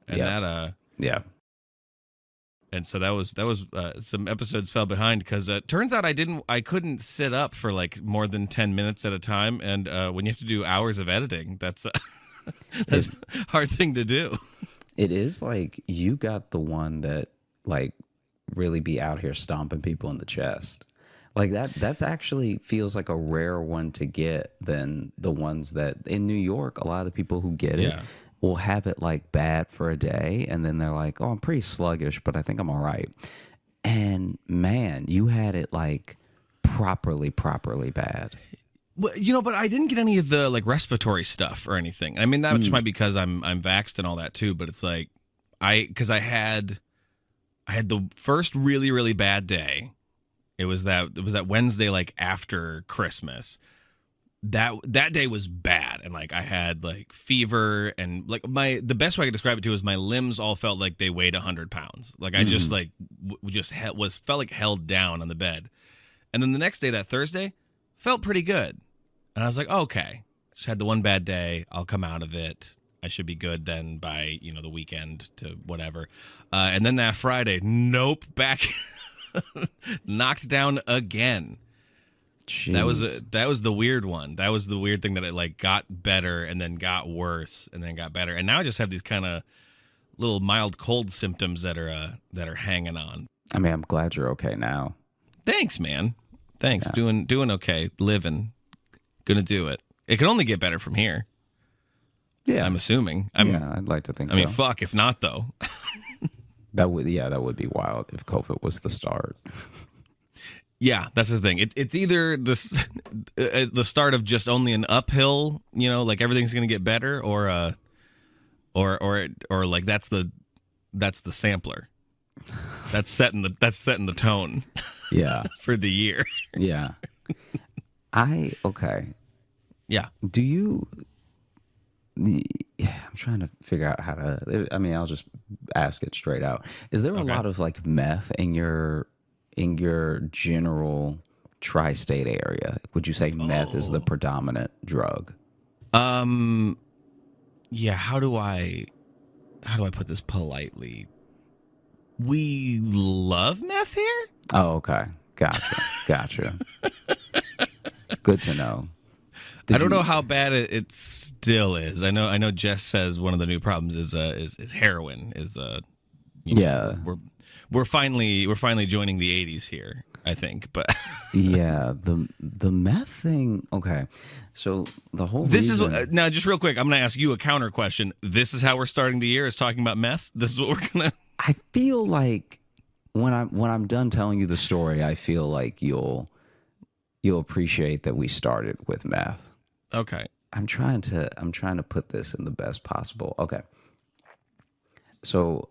and Yeah. and so that was some episodes fell behind because it turns out I couldn't sit up for like more than 10 minutes at a time, and when you have to do hours of editing, that's a hard thing to do. It is like you got the one that like really be out here stomping people in the chest. Like that's actually feels like a rare one to get than the ones that in New York, a lot of the people who get it will have it like bad for a day and then they're like, "Oh, I'm pretty sluggish, but I think I'm all right." And man, you had it like properly bad. Well, but I didn't get any of the like respiratory stuff or anything. I mean, that just might be because I'm vaxxed and all that too. But it's like I had the first really, really bad day. It was that Wednesday like after Christmas. That day was bad, and like I had like fever and like the best way I could describe it to is my limbs all felt like they weighed 100 pounds. Like I just like felt like held down on the bed. And then the next day, that Thursday, felt pretty good. And I was like, okay, just had the one bad day. I'll come out of it. I should be good then by, the weekend to whatever. And then that Friday, nope, back knocked down again. Jeez. That was the weird one. That was the weird thing that it like got better and then got worse and then got better. And now I just have these kind of little mild cold symptoms that are hanging on. I mean, I'm glad you're okay now. Thanks, man. Thanks. Yeah. Doing okay. Living. Gonna do it. It can only get better from here. Yeah. I'm assuming. I'd like to think I mean, fuck, if not though. that would be wild if COVID was the start. Yeah, that's the thing. It's either the start of just only an uphill, like everything's gonna get better, or like that's the sampler. That's setting the tone. Yeah. For the year. Yeah. Okay. Yeah. Do you? I'm trying to figure out how to. I mean, I'll just ask it straight out. Is there a lot of like meth in your general tri-state area? Would you say meth is the predominant drug? Yeah. How do I put this politely? We love meth here. Oh, okay. Gotcha. Good to know. I don't know how bad it still is. I know Jess says one of the new problems is heroin. We're finally joining the 80s here, I think. But yeah, the meth thing. Okay, so the whole this reason, is now just real quick. I'm gonna ask you a counter question. This is how we're starting the year, is talking about meth. This is what we're gonna. I feel like when I'm done telling you the story, I feel like you'll appreciate that we started with meth. Okay. I'm trying to put this in the best possible. Okay. So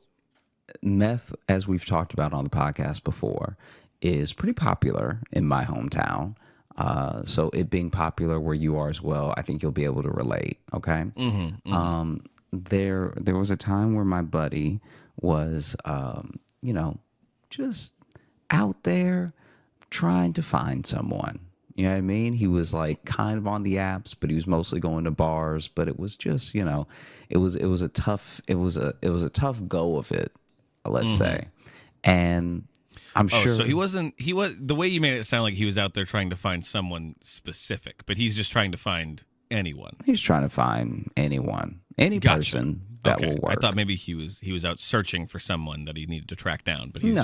meth, as we've talked about on the podcast before, is pretty popular in my hometown. So it being popular where you are as well, I think you'll be able to relate. Okay. There was a time where my buddy was, just out there trying to find someone. You know what I mean? He was like kind of on the apps, but he was mostly going to bars. But it was just, it was a tough go of it, let's say. And I'm sure. So he was the way you made it sound like he was out there trying to find someone specific, but he's just trying to find anyone. He's trying to find anyone, any person that will work. I thought maybe he was out searching for someone that he needed to track down, but he's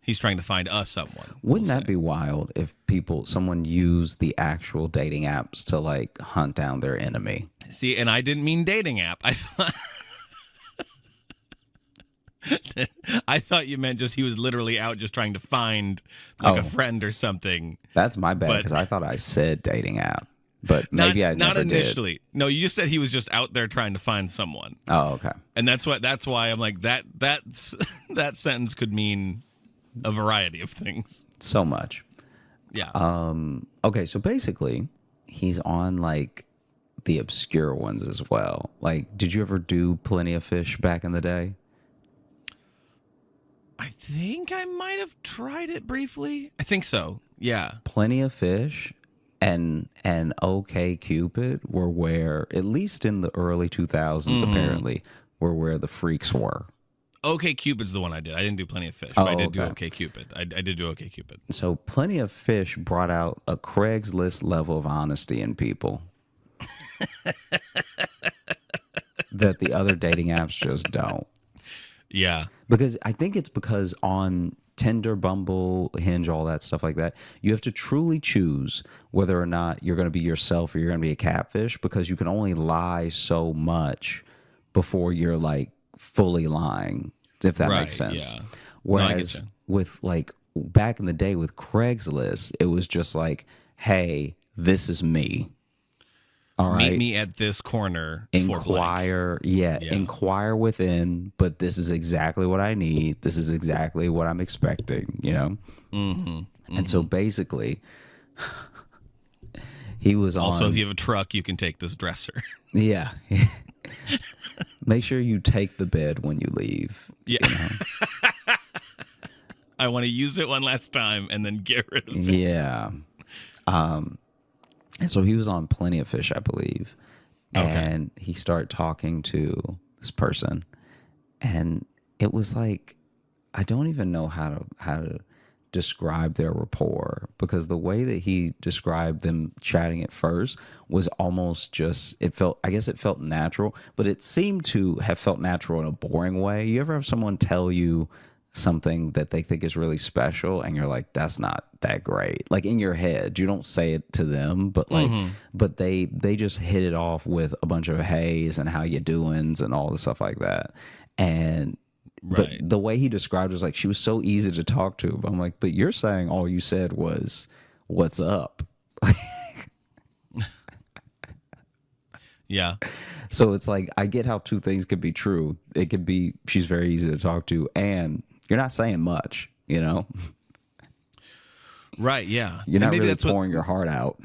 He's trying to find us someone. Wouldn't that be wild if someone used the actual dating apps to like hunt down their enemy? See, and I didn't mean dating app. I thought I thought you meant just he was literally out just trying to find like a friend or something. That's my bad because I thought I said dating app, but maybe I never not initially. did. No, you just said he was just out there trying to find someone. Oh, okay. And that's why I'm like that sentence could mean a variety of things. So much. Yeah. Okay, so basically, he's on like the obscure ones as well. Like, did you ever do Plenty of Fish back in the day? I think I might have tried it briefly. I think so. Yeah. Plenty of Fish and OK Cupid were where, at least in the early 2000s, apparently, were where the freaks were. OK Cupid's the one I did. I didn't do Plenty of Fish, but I did do okay. OK Cupid. I did do OK Cupid. So Plenty of Fish brought out a Craigslist level of honesty in people that the other dating apps just don't. Yeah. Because I think it's because on Tinder, Bumble, Hinge, all that stuff like that, you have to truly choose whether or not you're going to be yourself or you're going to be a catfish, because you can only lie so much before you're like fully lying, if that makes sense. Yeah. Whereas with like back in the day with Craigslist, it was just like, hey, this is me. All right. Meet me at this corner. Inquire, inquire within, but this is exactly what I need. This is exactly what I'm expecting, you know? And so basically, he was also, if you have a truck, you can take this dresser. Yeah. Make sure you take the bed when you leave. Yeah. You know? I want to use it one last time and then get rid of it. Yeah. And so he was on Plenty of Fish, I believe. And he started talking to this person. And it was like, I don't even know how to describe their rapport, because the way that he described them chatting at first was almost just, it felt natural, but it seemed to have felt natural in a boring way. You ever have someone tell you something that they think is really special and you're like, that's not that great? Like in your head, you don't say it to them, but like, but they just hit it off with a bunch of heys and how you doings and all the stuff like that. And but the way he described it was like, she was so easy to talk to. But I'm like, but you're saying all you said was, what's up? Yeah. So it's like, I get how two things could be true. It could be she's very easy to talk to, and you're not saying much, you know? Right, yeah. You're not really pouring your heart out.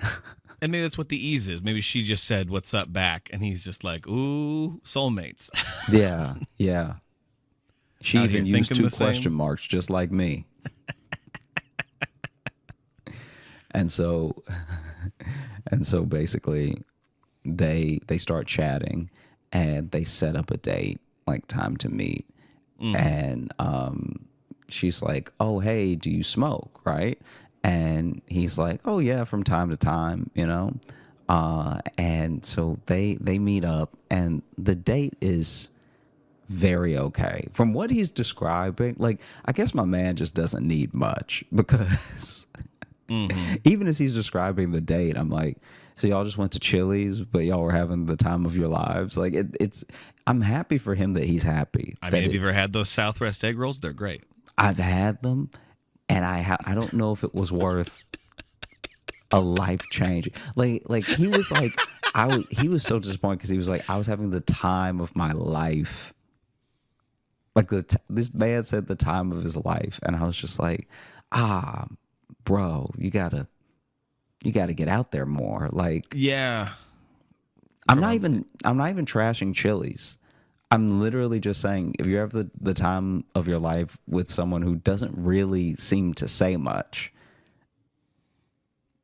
And maybe that's what the ease is. Maybe she just said, what's up back? And he's just like, ooh, soulmates. Yeah, yeah. She Out even here used thinking two the same. question marks, just like me. And so basically they start chatting and they set up a date, like time to meet. And she's like, oh, hey, do you smoke? Right? And he's like, oh, yeah, from time to time, you know? And so they meet up, and the date is very okay. From what he's describing, like, I guess my man just doesn't need much, because even as he's describing the date, I'm like, so y'all just went to Chili's, but y'all were having the time of your lives? Like, I'm happy for him that he's happy. I mean, have you ever had those Southwest egg rolls? They're great. I've had them, and I don't know if it was worth a life change. Like he was like, he was so disappointed because he was like, I was having the time of my life. Like this man said the time of his life, and I was just like, bro, you gotta get out there more. Like, yeah, I'm not even trashing Chili's. I'm literally just saying, if you have the time of your life with someone who doesn't really seem to say much,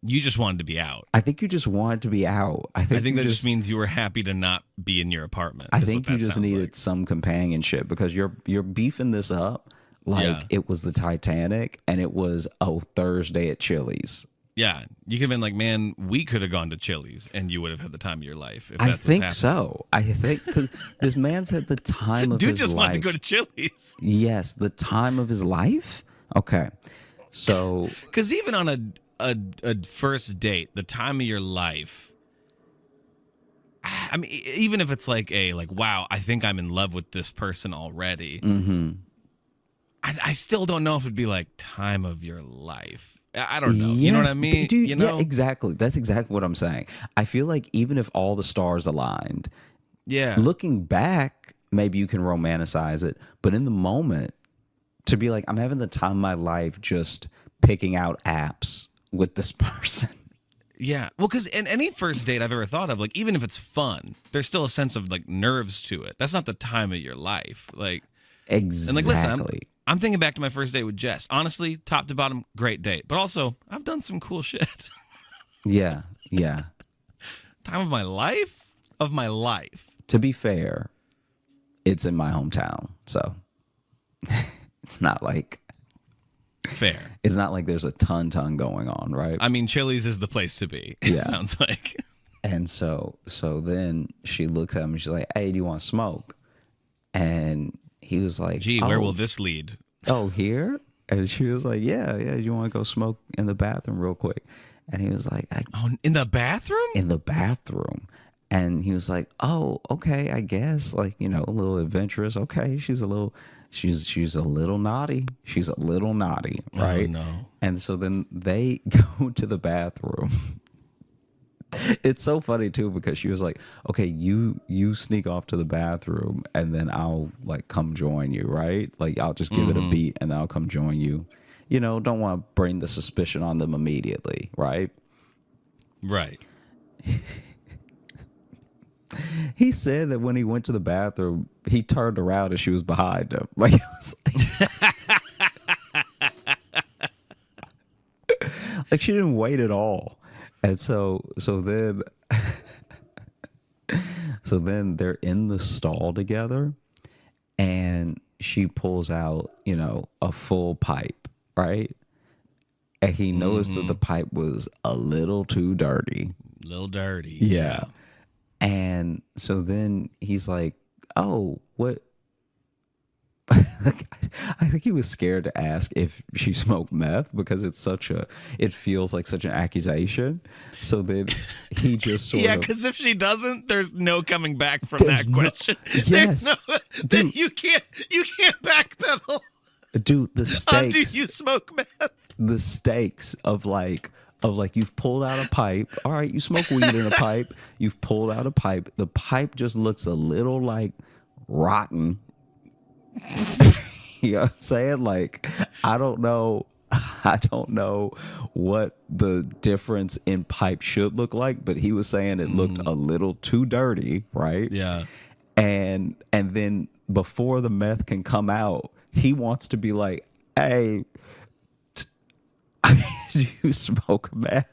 you just wanted to be out. I think you just wanted to be out. I think that just means you were happy to not be in your apartment. I think you just needed some companionship, because you're beefing this up like it was the Titanic and it was a Thursday at Chili's. Yeah, you could have been like, man, we could have gone to Chili's and you would have had the time of your life. If I that's think what's so. I think because this man said the time of Dude his life. just wanted to go to Chili's. Yes, the time of his life. Okay. So Because even on a first date, the time of your life, I mean, even if it's like wow, I think I'm in love with this person already. I still don't know if it'd be like time of your life. I don't know. You know what I mean? Dude, you know? yeah, exactly. That's exactly what I'm saying. I feel like even if all the stars aligned, Yeah. looking back, maybe you can romanticize it, but in the moment, to be like, I'm having the time of my life just picking out apps with this person. Yeah. Well, because in any first date I've ever thought of, like, even if it's fun, there's still a sense of like nerves to it. That's not the time of your life. Like, Exactly. and like, listen, I'm thinking back to my first date with Jess. Honestly, top to bottom, great date. But also, I've done some cool shit. Yeah, yeah. Time of my life? Of my life. To be fair, it's in my hometown, so it's not like Fair. it's not like there's a ton going on, right? I mean, Chili's is the place to be. It Yeah. sounds like. And so then she looks at him and she's like, "Hey, do you want to smoke?" And he was like, Gee, where will this lead? Oh, here? And she was like, yeah, you want to go smoke in the bathroom real quick? And he was like, Oh, in the bathroom? in the bathroom. And he was like, oh, okay, I guess, like, a little adventurous. Okay, she's a little naughty. She's a little naughty, right? Oh, no. And so then they go to the bathroom. It's so funny too, because she was like, okay, you sneak off to the bathroom and then I'll like come join you, right? Like I'll just give it a beat and then I'll come join you. Don't want to bring the suspicion on them immediately, right? Right. He said that when he went to the bathroom, he turned around and she was behind him. Like it was like she didn't wait at all. And so then they're in the stall together and she pulls out, a full pipe, right? And he noticed that the pipe was a little too dirty. A little dirty. Yeah. And so then he's like, "Oh, what?" I think he was scared to ask if she smoked meth because it feels like such an accusation. So then he just sort of. Yeah, because if she doesn't, there's no coming back from that question. Yes. There's no, Dude. you can't backpedal. Dude, the On do stakes. you smoke meth? The stakes of like you've pulled out a pipe. All right, you smoke weed in a pipe. You've pulled out a pipe. The pipe just looks a little like rotten. You know what I'm saying? Like, I don't know what the difference in pipe should look like, but he was saying it looked a little too dirty, right? Yeah. And then before the meth can come out, he wants to be like, "Hey, do you smoke meth?"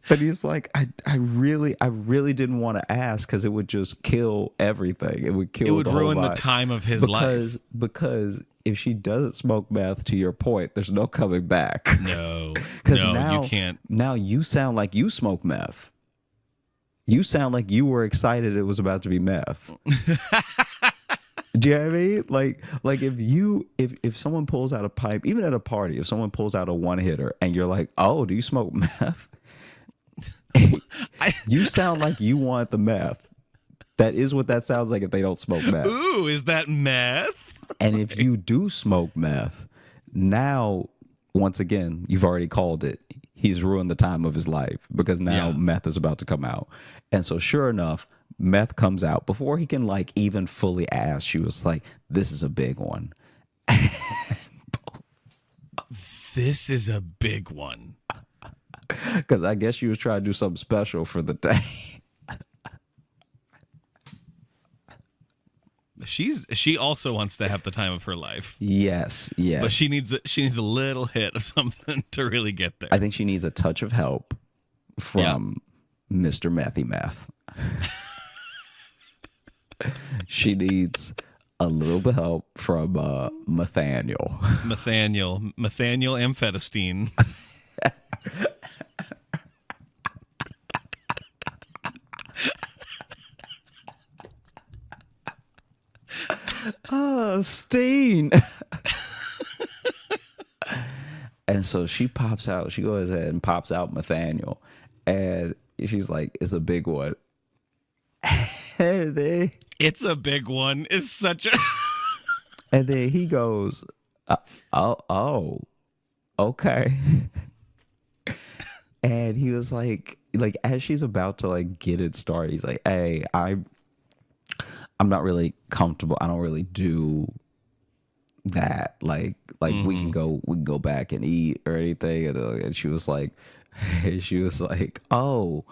But he's like, I really didn't want to ask because it would just kill everything. It would kill. It would the whole ruin the vibe. time of his life. Because if she doesn't smoke meth, to your point, there's no coming back. No. Because No, now you can't. Now you sound like you smoke meth. You sound like you were excited it was about to be meth. Do you know what I mean? Like if someone pulls out a pipe, even at a party, if someone pulls out a one hitter and you're like, "Oh, do you smoke meth?" You sound like you want the meth. That is what that sounds like if they don't smoke meth. Ooh, is that meth? And if you do smoke meth, now once again, you've already called it. He's ruined the time of his life because now meth is about to come out. And so sure enough, meth comes out before he can like even fully ask. She was like, "This is a big one." This is a big one. Because I guess she was trying to do something special for the day. She also wants to have the time of her life. Yes. But she needs a little hit of something to really get there. I think she needs a touch of help from Mr. Methy Meth. She needs a little bit of help from Nathaniel. Nathaniel Amphetamine. Steen. And so she pops out. She goes ahead and pops out Nathaniel, and she's like, "It's a big one." And then, It's a big one. It's such a. and then he goes, "Oh, okay." And he was like as she's about to like get it started, he's like, "Hey, I'm not really comfortable. I don't really do that. Like we can go back and eat or anything." And she was like, "Oh,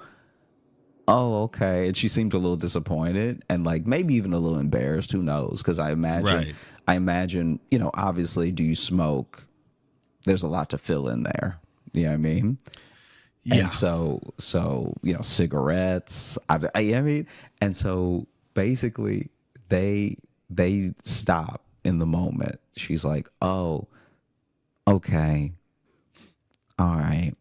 okay." And she seemed a little disappointed and like maybe even a little embarrassed. Who knows? Because I imagine, obviously, do you smoke? There's a lot to fill in there. You know what I mean? Yeah. And so cigarettes. I mean, and so basically they stop in the moment. She's like, "Oh, okay, all right.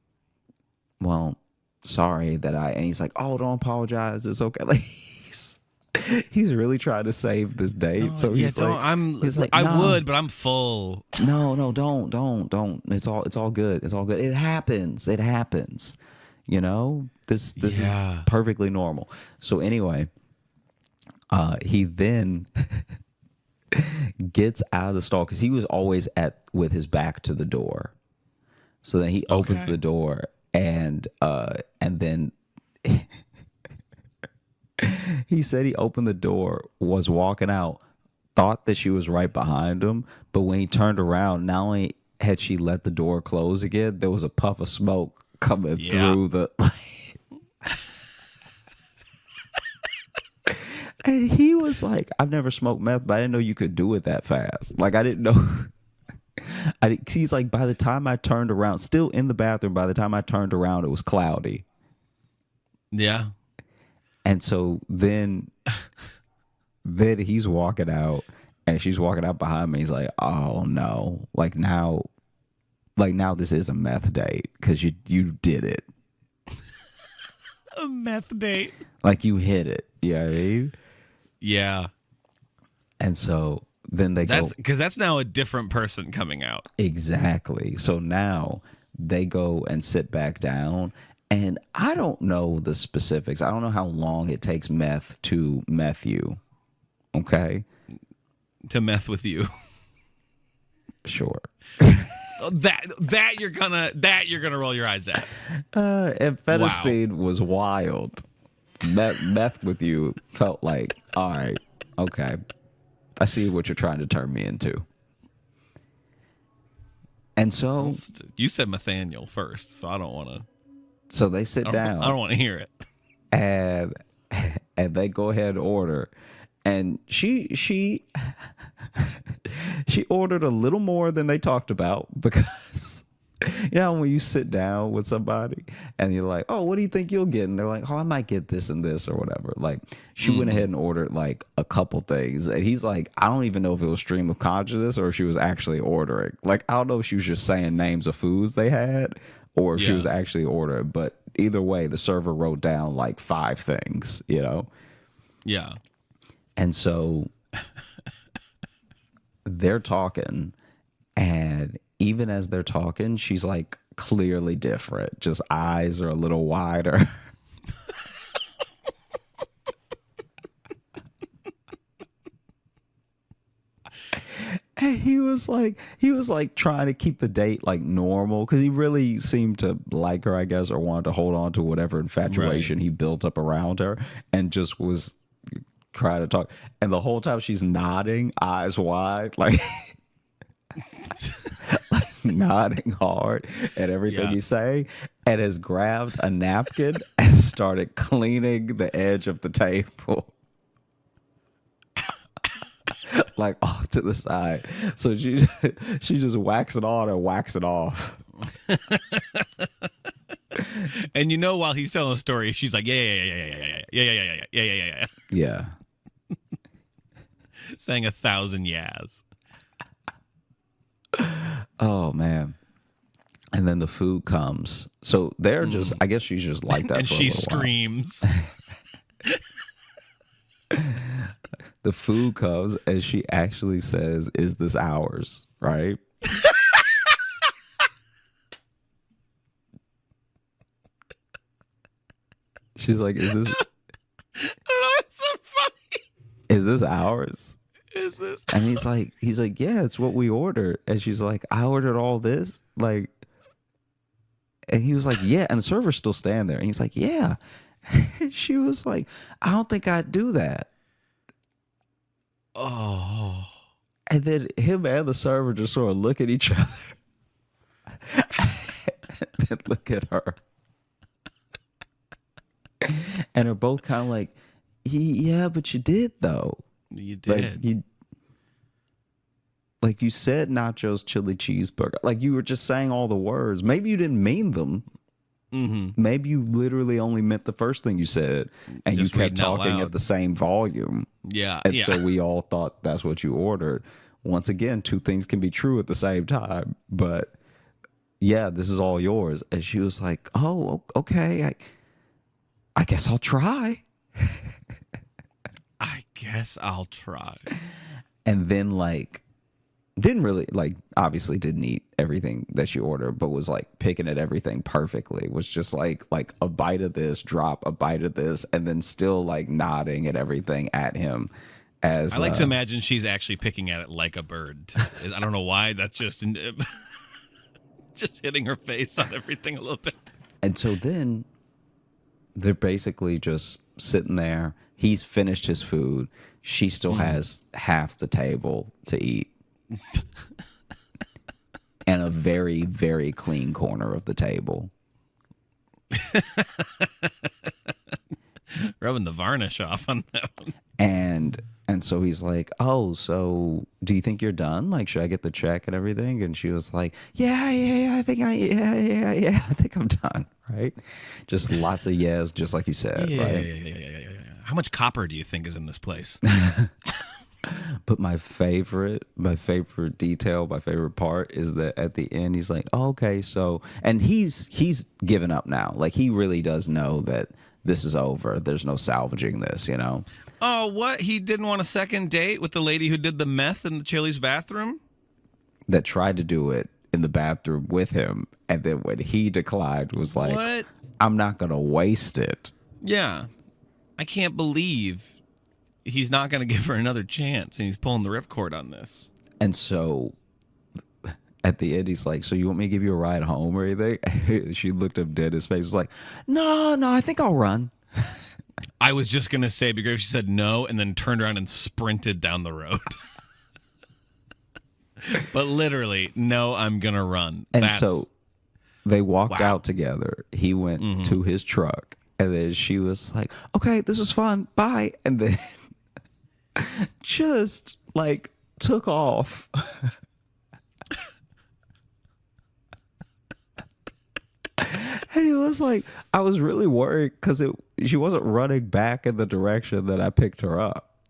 Well, sorry that I." And he's like, "Oh, don't apologize. It's okay." Like he's really trying to save this date. So he's like, I "No, would, but I'm full. no, don't. It's all good. It's all good. It happens. This is perfectly normal." So anyway, he then gets out of the stall because he was always with his back to the door. So then he opens the door and then he said he opened the door, was walking out, thought that she was right behind him, but when he turned around, not only had she let the door close again, there was a puff of smoke coming through the. And he was like, "I've never smoked meth, but I didn't know you could do it that fast. Like, I didn't know." He's like, "By the time I turned around, still in the bathroom, by the time I turned around, it was cloudy." Yeah. And so then he's walking out and she's walking out behind me. He's like, "Oh no. Like now this is a meth date because you did it." A meth date. Like you hit it. You know what I mean? Yeah. And so then because that's now a different person coming out. Exactly. So now they go and sit back down. And I don't know the specifics. I don't know how long it takes meth to meth you. Okay? To meth with you. Sure. that you're gonna roll your eyes at. Amphetamine was wild. Meth with you felt like, all right, okay. I see what you're trying to turn me into. And so you said Nathaniel first, so I don't want to. So they sit down. I don't want to hear it. And they go ahead and order. And she ordered a little more than they talked about because when you sit down with somebody and you're like, "Oh, what do you think you'll get?" And they're like, "Oh, I might get this and this or whatever." Like she went ahead and ordered like a couple things. And he's like, I don't even know if it was stream of consciousness or if she was actually ordering. Like, I don't know if she was just saying names of foods they had or if she was actually ordering. But either way, the server wrote down like 5 things, Yeah. And so they're talking, and even as they're talking, she's like clearly different. Just eyes are a little wider. And he was like trying to keep the date like normal because he really seemed to like her, I guess, or wanted to hold on to whatever infatuation he built up around her, and just was trying to talk. And the whole time she's nodding, eyes wide, like nodding hard at everything he's saying, and has grabbed a napkin and started cleaning the edge of the table. Like off to the side. So she just whacks it on and whacks it off. And while he's telling a story, she's like, yeah. Saying 1,000 yeahs. Oh man. And then the food comes. So they're just, I guess she's just like that. And for she a little screams. The food comes and she actually says, "Is this ours?" Right? She's like, "Is this I don't know. It's so funny. is this ours?" Is this? And he's like, "Yeah, it's what we ordered." And she's like, "I ordered all this?" Like, and he was like, "Yeah." And the server's still standing there. And he's like, "Yeah." And she was like, "I don't think I'd do that." Oh. And then him and the server just sort of look at each other. And then look at her. And are both kind of like, "Yeah, but you did though. You did. Like you said nachos, chili cheeseburger. Like you were just saying all the words. Maybe you didn't mean them. Mm-hmm. Maybe you literally only meant the first thing you said, and Just you kept reading out talking loud. at the same volume. Yeah. And yeah. so we all thought that's what you ordered. Once again, two things can be true at the same time. But yeah, this is all yours." And she was like, "Oh, okay. I guess I'll try." I guess I'll try. And then like didn't really like obviously didn't eat everything that she ordered, but was like picking at everything perfectly. Was just like a bite of this, drop a bite of this, and then still like nodding at everything at him. As I like to imagine she's actually picking at it like a bird. I don't know why. That's just just hitting her face on everything a little bit. And so then they're basically just sitting there. He's finished his food. She still has half the table to eat. And a very, very clean corner of the table. Rubbing the varnish off on that one. And so he's like, "Oh, so do you think you're done? Like, should I get the check and everything?" And she was like, yeah, I think I think I'm done. Right? Just lots of yes, just like you said. Right? Yeah. How much copper do you think is in this place? But my favorite detail, my favorite part is that at the end he's like, "Oh, okay, so," and he's given up now. Like he really does know that this is over. There's no salvaging this, you know? Oh, what? He didn't want a second date with the lady who did the meth in the Chili's bathroom? That tried to do it in the bathroom with him, and then when he declined was like, What? "I'm not gonna waste it." Yeah. I can't believe he's not going to give her another chance, and he's pulling the ripcord on this. And so at the end he's like, "So you want me to give you a ride home or anything?" She looked up dead in his face, was like, no, I think I'll run." I was just going to say, because she said no, and then turned around and sprinted down the road. But literally, no, I'm going to run. And so they walked Wow. out together. He went to his truck, and then she was like, "Okay, this was fun. Bye." And then just like took off. And he was like, I was really worried because she wasn't running back in the direction that I picked her up.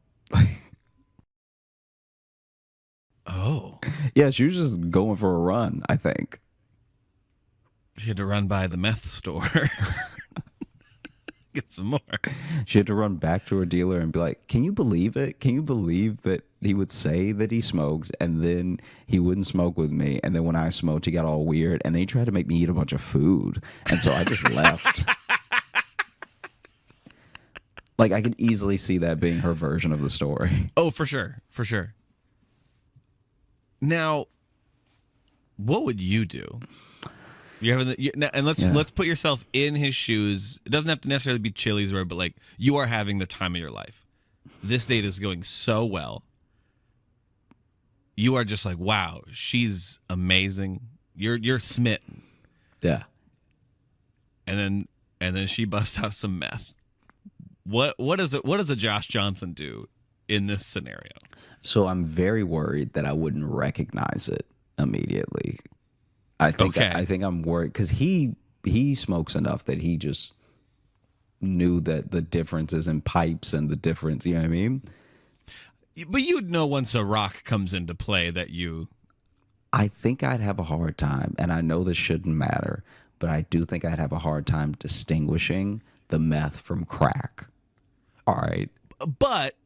Oh. Yeah, she was just going for a run, I think. She had to run by the meth store. Get some more. She had to run back to her dealer and be like, "Can you believe it? Can you believe that he would say that he smoked and then he wouldn't smoke with me? And then when I smoked, he got all weird and then he tried to make me eat a bunch of food. And so I just left." Like, I could easily see that being her version of the story. Oh, for sure. For sure. Now, what would you do? You're having and let's put yourself in his shoes. It doesn't have to necessarily be Chili's, but like you are having the time of your life. This date is going so well. You are just like, wow, she's amazing. You're smitten. Yeah. And then she busts out some meth. What does a Josh Johnson do in this scenario? So I'm very worried that I wouldn't recognize it immediately. I think I'm worried because he smokes enough that he just knew that the differences in pipes and the difference, you know what I mean? But you'd know once a rock comes into play that you... I think I'd have a hard time, and I know this shouldn't matter, but I do think I'd have a hard time distinguishing the meth from crack. All right. But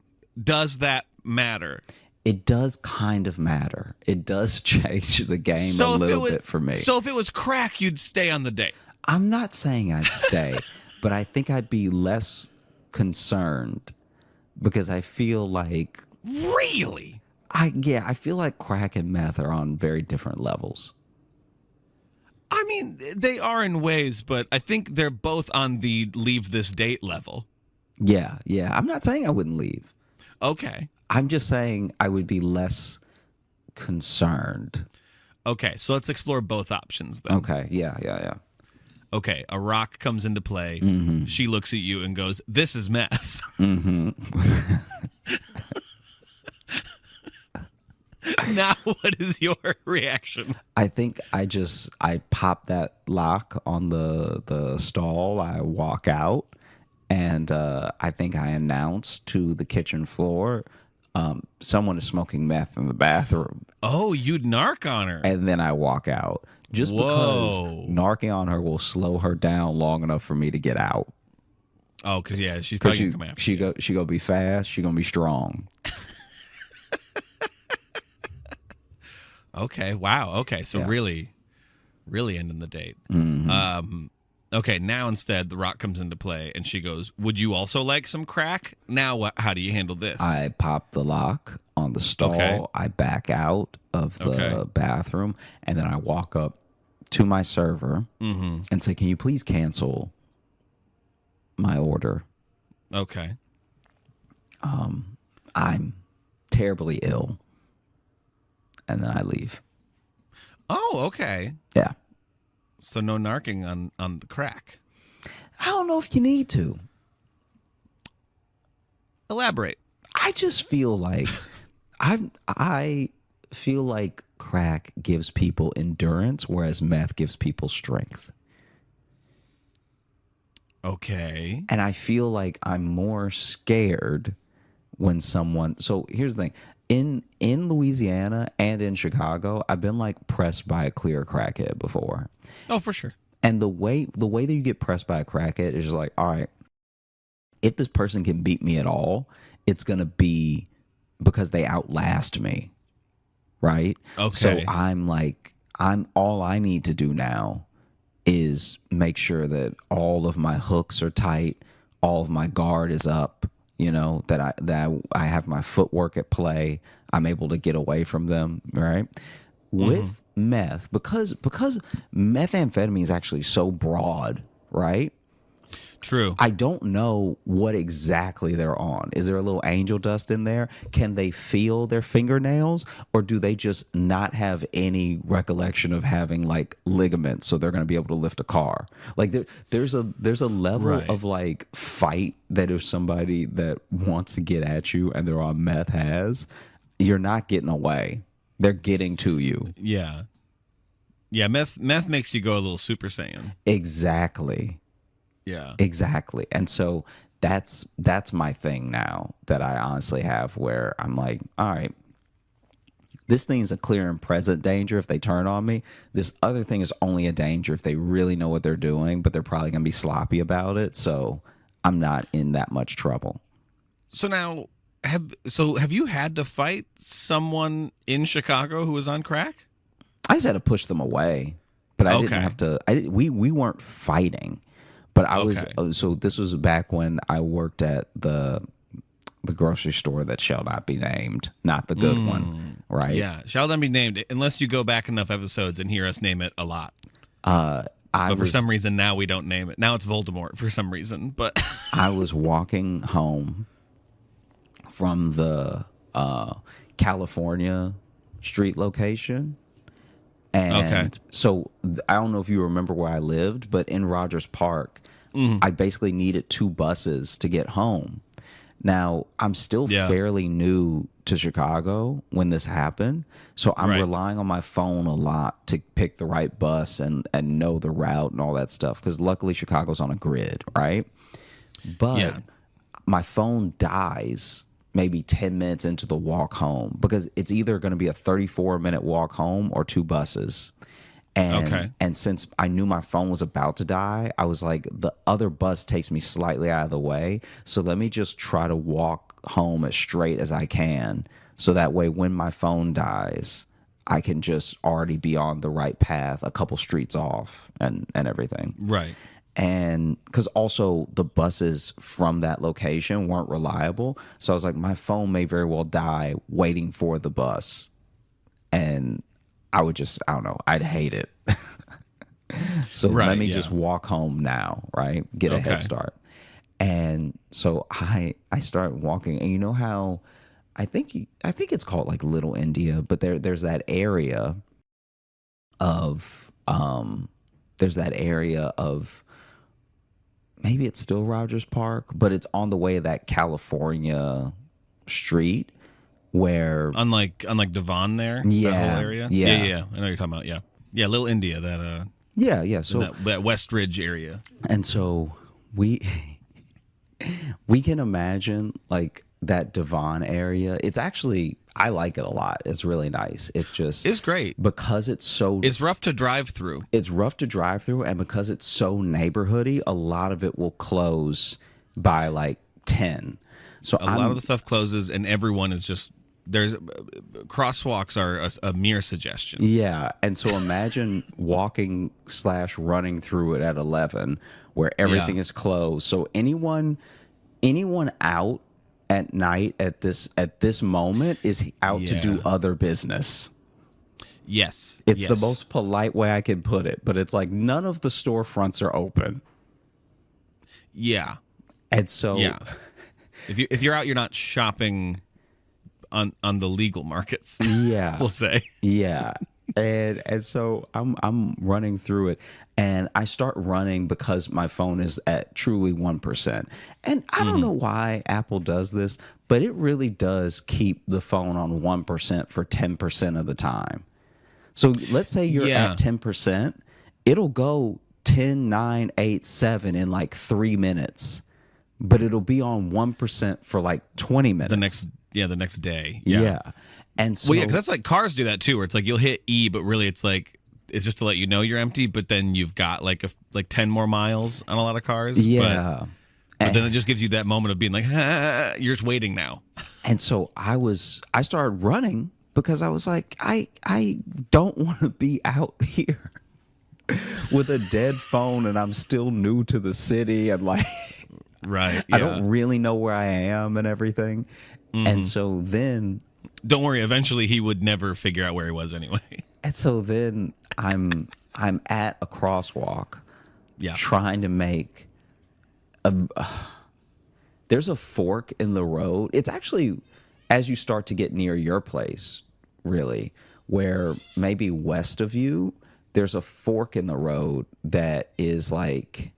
does that matter? It does kind of matter. It does change the game a little bit for me. So if it was crack, you'd stay on the date. I'm not saying I'd stay, but I think I'd be less concerned because I feel like Really? I feel like crack and meth are on very different levels. I mean, they are in ways, but I think they're both on the leave this date level. Yeah. I'm not saying I wouldn't leave. Okay. I'm just saying I would be less concerned. Okay, so let's explore both options then. Okay. Yeah. Okay, a rock comes into play. She looks at you and goes, "This is meth." Now, what is your reaction? I think I pop that lock on the stall. I walk out, and I think I announce to the kitchen floor, someone is smoking meth in the bathroom. Oh, you'd narc on her. And then I walk out. Just because Whoa. narking on her will slow her down long enough for me to get out. Oh, because yeah, she's probably gonna come after you. She gonna be fast. She gonna be strong. Okay. Wow. Okay. So Yeah. really ending the date. Okay. Now instead, the rock comes into play, and she goes, "Would you also like some crack?" Now, how do you handle this? I pop the lock on the stall. Okay. I back out of the bathroom, and then I walk up to my server and say, "Can you please cancel my order? Okay. I'm terribly ill." And then I leave. Oh, okay. Yeah. So no narking on the crack. I don't know if you need to. Elaborate. I just feel like I feel like crack gives people endurance, whereas meth gives people strength. Okay. And I feel like I'm more scared when someone. So here's the thing: in Louisiana and in Chicago, I've been like pressed by a clear crackhead before. Oh, for sure. And the way that you get pressed by a crackhead is just like, all right, if this person can beat me at all, it's gonna be because they outlast me, right? Okay. So I'm all I need to do now is make sure that all of my hooks are tight, all of my guard is up, that I have my footwork at play. I'm able to get away from them, right? With meth, because methamphetamine is actually so broad, right? True. I don't know what exactly they're on. Is there a little angel dust in there? Can they feel their fingernails, or do they just not have any recollection of having like ligaments, so they're going to be able to lift a car? Like there's a level Right. of like fight that if somebody that wants to get at you and they're on meth has, you're not getting away. They're getting to you. Yeah. Yeah. Meth makes you go a little Super Saiyan. Exactly. Yeah. Exactly. And so that's my thing now that I honestly have, where I'm like, all right, this thing is a clear and present danger if they turn on me. This other thing is only a danger if they really know what they're doing, but they're probably going to be sloppy about it. So I'm not in that much trouble. So now, have you had to fight someone in Chicago who was on crack? I just had to push them away, but I didn't Okay. have to. We weren't fighting, but I Okay. was. So this was back when I worked at the grocery store that shall not be named, not the good one, right? Yeah. Shall not be named unless you go back enough episodes and hear us name it a lot. But for some reason now we don't name it. Now it's Voldemort for some reason. But I was walking home from the California street location. And so I don't know if you remember where I lived, but in Rogers Park, I basically needed 2 buses to get home. Now, I'm still fairly new to Chicago when this happened, so I'm relying on my phone a lot to pick the right bus and know the route and all that stuff, because luckily Chicago's on a grid, right? But my phone dies maybe 10 minutes into the walk home, because it's either going to be a 34-minute walk home or 2 buses. And since I knew my phone was about to die, I was like, the other bus takes me slightly out of the way, so let me just try to walk home as straight as I can, so that way when my phone dies, I can just already be on the right path a couple streets off and everything. right. And because also the buses from that location weren't reliable. So I was like, my phone may very well die waiting for the bus. And I would just, I don't know, I'd hate it. So let me just walk home now, right? Get a head start. And so I start walking, and you know how I think it's called like Little India, but there's that area of maybe it's still Rogers Park, but it's on the way of that California street where unlike Devon there, that whole area. Yeah. I know what you're talking about. Yeah, Little India, that so that West Ridge area. And so we can imagine like that Devon area. It's actually, I like it a lot. It's really nice. It's great because it's rough to drive through. It's rough to drive through, and because it's so neighborhoody, a lot of it will close by like 10. So a lot of the stuff closes, and everyone is just crosswalks are a mere suggestion. Yeah, and so imagine walking / running through it at 11, where everything is closed. So anyone out at night at this moment is out to do other business. Yes. It's the most polite way I can put it, but it's like none of the storefronts are open. Yeah. And so if you're out, you're not shopping on the legal markets. Yeah. We'll say. Yeah. And so I'm running through it, and I start running because my phone is at truly 1%. And I don't know why Apple does this, but it really does keep the phone on 1% for 10% of the time. So let's say you're at 10%, it'll go 10, 9, 8, 7 in like 3 minutes, but it'll be on 1% for like 20 minutes. The next day. Yeah. And so, because that's like cars do that too, where it's like you'll hit E, but really it's just to let you know you're empty, but then you've got like 10 more miles on a lot of cars. Yeah. But then it just gives you that moment of being like, you're just waiting now. And so I started running because I was like, I don't want to be out here with a dead phone, and I'm still new to the city, and like, right. Yeah. I don't really know where I am and everything. And so then, don't worry, eventually he would never figure out where he was anyway. And so then I'm at a crosswalk, trying to make there's a fork in the road. It's actually as you start to get near your place, really, where maybe west of you, there's a fork in the road that is like,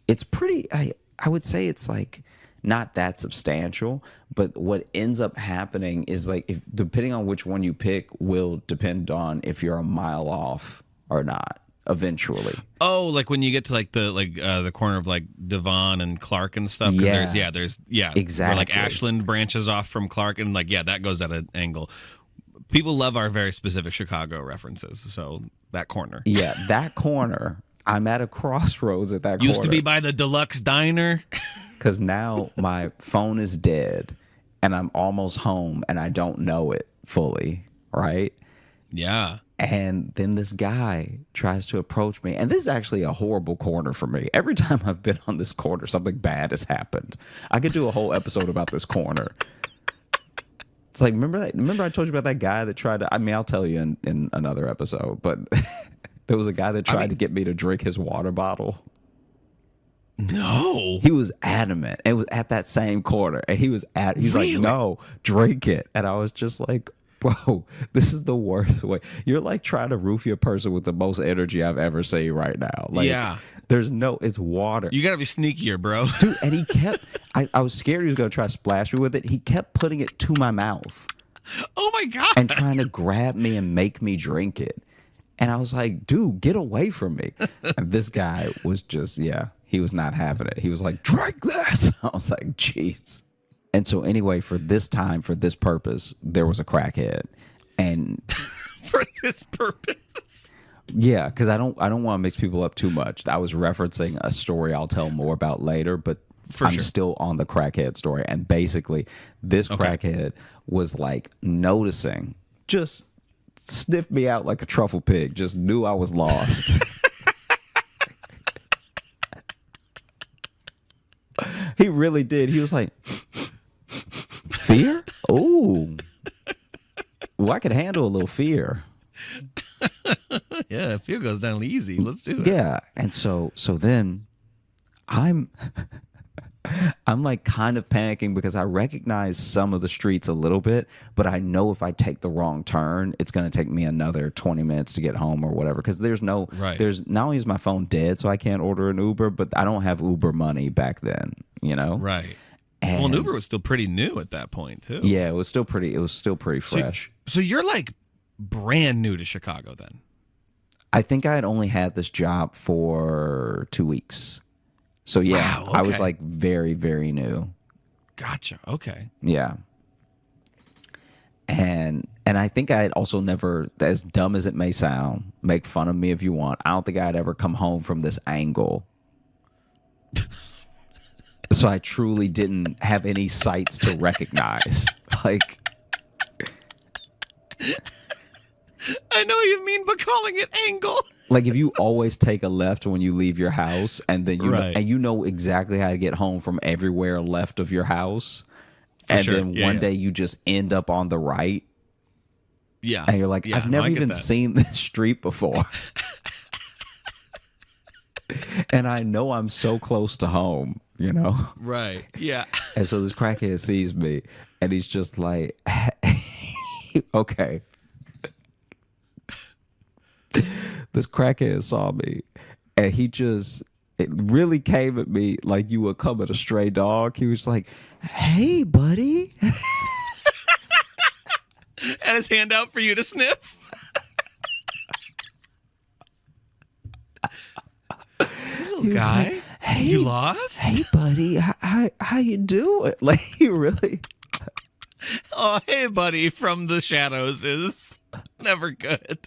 it's pretty, I would say it's like not that substantial, but what ends up happening is like, if depending on which one you pick will depend on if you're a mile off or not eventually. Oh, like when you get to like the corner of like Devon and Clark and stuff. There's exactly, where like Ashland branches off from Clark, and like that goes at an angle. People love our very specific Chicago references, so that corner. Yeah, that corner. I'm at a crossroads at that corner. Used to be by the Deluxe Diner. Because now my phone is dead, and I'm almost home, and I don't know it fully, right? Yeah. And then this guy tries to approach me, and this is actually a horrible corner for me. Every time I've been on this corner, something bad has happened. I could do a whole episode about this corner. It's like, remember I told you about that guy that tried to, I'll tell you in another episode, but there was a guy that tried to get me to drink his water bottle. No. He was adamant. It was at that same corner, and he's really? Like, no, drink it. And I was just like, bro, this is the worst way. You're like trying to roofie a person with the most energy I've ever seen right now. Like, it's water. You gotta be sneakier, bro. Dude, and he kept, I was scared he was gonna try to splash me with it. He kept putting it to my mouth. Oh my God. And trying to grab me and make me drink it. And I was like, dude, get away from me. And this guy was just, he was not having it. He was like, drink this. I was like, jeez. And so anyway, for this purpose, there was a crackhead. And for this purpose. Yeah, because I don't want to mix people up too much. I was referencing a story I'll tell more about later, but I'm still on the crackhead story. And basically, this crackhead was like noticing, just sniffed me out like a truffle pig, just knew I was lost. He really did. He was like, fear? Ooh. Well, I could handle a little fear. Yeah, fear goes down easy. Let's do it. Yeah. And so then I'm like kind of panicking because I recognize some of the streets a little bit, but I know if I take the wrong turn, it's going to take me another 20 minutes to get home or whatever. Because there's not only is my phone dead, so I can't order an Uber, but I don't have Uber money back then, you know? Right. And, well, an Uber was still pretty new at that point too. Yeah, it was still pretty fresh. So you're like brand new to Chicago then? I think I had only had this job for 2 weeks. So yeah, wow, okay. I was like very, very new. Gotcha. Okay. Yeah. And I think I had also never, as dumb as it may sound, make fun of me if you want, I don't think I'd ever come home from this angle. So I truly didn't have any sights to recognize. Like, I know what you mean, but calling it angle. Like if you always take a left when you leave your house, and then you know exactly how to get home from everywhere left of your house, then one day you just end up on the right. Yeah, and you're like, I've never even seen this street before, and I know I'm so close to home. You know, right? Yeah. And so this crackhead sees me, and he's just like, okay. This crackhead saw me, and it really came at me like you would come at a stray dog. He was like, hey, buddy. And his hand out for you to sniff. Little guy, like, hey, you lost? Hey, buddy, how you doing? Like, he really... Oh, hey, buddy, from the shadows is never good.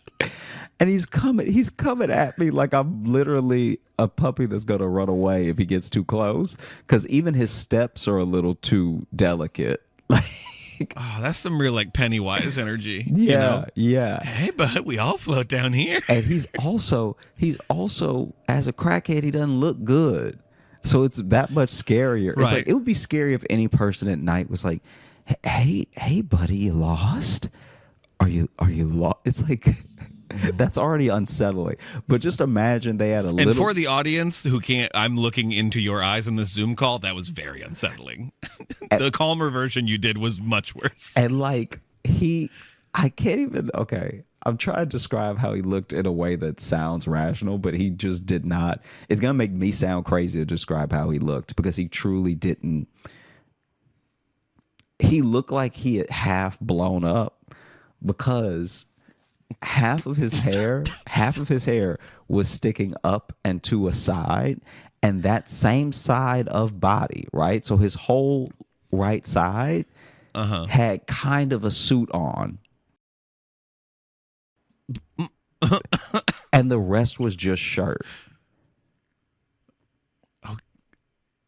And he's coming at me like I'm literally a puppy that's gonna run away if he gets too close. Because even his steps are a little too delicate. Like, oh, that's some real like Pennywise energy. Yeah, you know? Yeah. Hey, bud, we all float down here. And he's also as a crackhead, he doesn't look good. So it's that much scarier. Right. It's like it would be scary if any person at night was like, hey, buddy, you lost? Are you lost? It's like. That's already unsettling. But just imagine they had a little... And for the audience who can't... I'm looking into your eyes in this Zoom call. That was very unsettling. The calmer version you did was much worse. And like, I can't even... Okay, I'm trying to describe how he looked in a way that sounds rational, but he just did not... It's going to make me sound crazy to describe how he looked, because he truly didn't... He looked like he had half blown up, because... half of his hair was sticking up and to a side, and that same side of body, right? So his whole right side had kind of a suit on. And the rest was just shirt.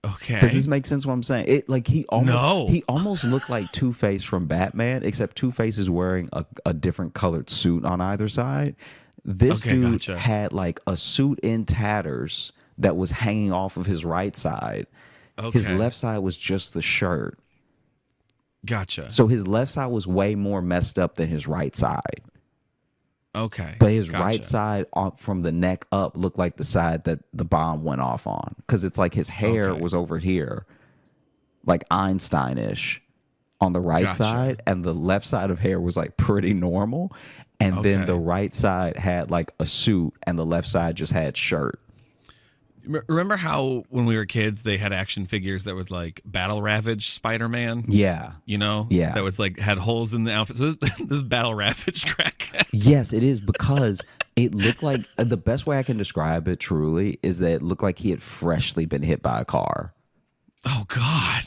Okay. Does this make sense what I'm saying? It like he almost looked like Two-Face from Batman, except Two-Face is wearing a different colored suit on either side. This dude had like a suit in tatters that was hanging off of his right side. Okay. His left side was just the shirt. Gotcha. So his left side was way more messed up than his right side. Okay. But his right side from the neck up looked like the side that the bomb went off on. Because it's like his hair was over here, like Einstein-ish on the right side. And the left side of hair was like pretty normal. And then the right side had like a suit and the left side just had shirt. Remember how when we were kids they had action figures that was like Battle Ravage Spider-Man? Yeah. You know? Yeah. That was like had holes in the outfit. So this Battle Ravage crackhead. Yes, it is, because it looked like the best way I can describe it truly is that it looked like he had freshly been hit by a car. Oh God.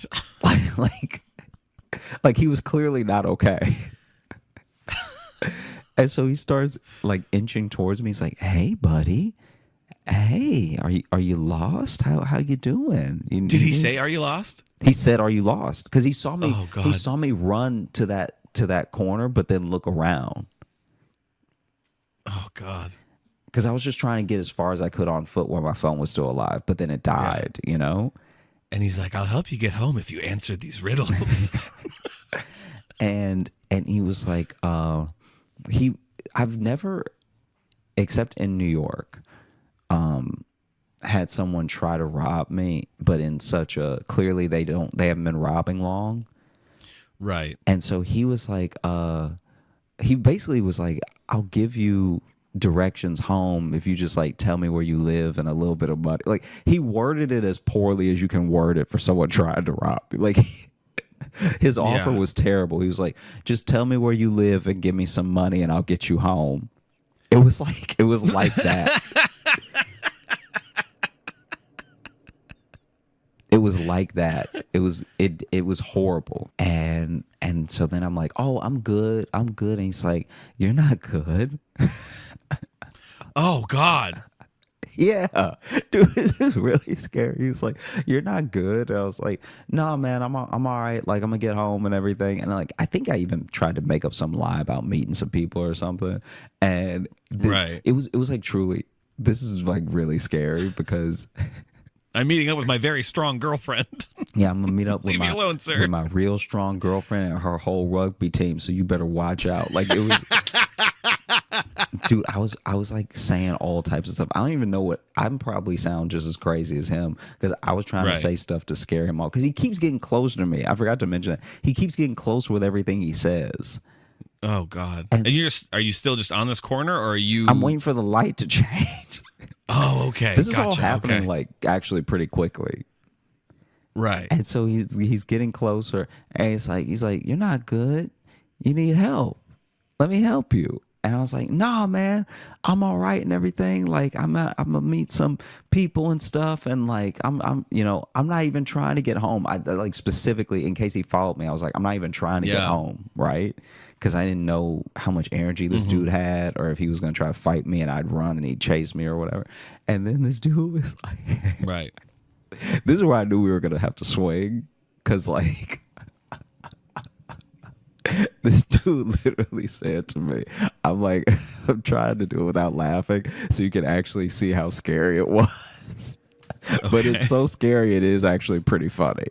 like he was clearly not okay. And so he starts like inching towards me. He's like, "Hey, buddy. Hey, are you lost? How you doing?" Did he say, "Are you lost"? He said, "Are you lost?" Because he saw me. Oh, God. He saw me run to that corner, but then look around. Oh God. Because I was just trying to get as far as I could on foot while my phone was still alive, but then it died. You know, And he's like, I'll help you get home if you answer these riddles. and he was like, I've never, except in New York, had someone try to rob me, but in such a, clearly they haven't been robbing long. Right. And so he was like, he basically was like, I'll give you directions home if you just like tell me where you live and a little bit of money. Like, he worded it as poorly as you can word it for someone trying to rob you. Like, his offer was terrible. He was like, just tell me where you live and give me some money and I'll get you home. It was like that. It was like that. It was horrible. And so then I'm like, oh, I'm good. And he's like, you're not good. Oh God. Yeah. Dude, this is really scary. He was like, you're not good. And I was like, no, man, I'm all right. Like, I'm gonna get home and everything. And like, I think I even tried to make up some lie about meeting some people or something. And it was like, truly, this is like really scary because I'm meeting up with my very strong girlfriend. Yeah, I'm gonna meet up with Leave me alone, sir. with my real strong girlfriend and her whole rugby team. So you better watch out. Like, it was, dude. I was like saying all types of stuff. I don't even know what. I'm probably sound just as crazy as him because I was trying to say stuff to scare him off because he keeps getting closer to me. I forgot to mention that he keeps getting closer with everything he says. Oh God! And are you still just on this corner, or are you? I'm waiting for the light to change. Oh, okay. This is all happening like actually pretty quickly. Right. And so he's getting closer and he's like, you're not good. You need help. Let me help you. And I was like, nah, man, I'm all right and everything. Like, I'm gonna meet some people and stuff. And like, I'm not even trying to get home. I like specifically in case he followed me, I was like, I'm not even trying to get home. Right. Because I didn't know how much energy this dude had or if he was going to try to fight me and I'd run and he'd chase me or whatever. And then this dude was like, right. This is where I knew we were going to have to swing. Because like, this dude literally said to me, I'm like, I'm trying to do it without laughing so you can actually see how scary it was. Okay. But it's so scary, it is actually pretty funny.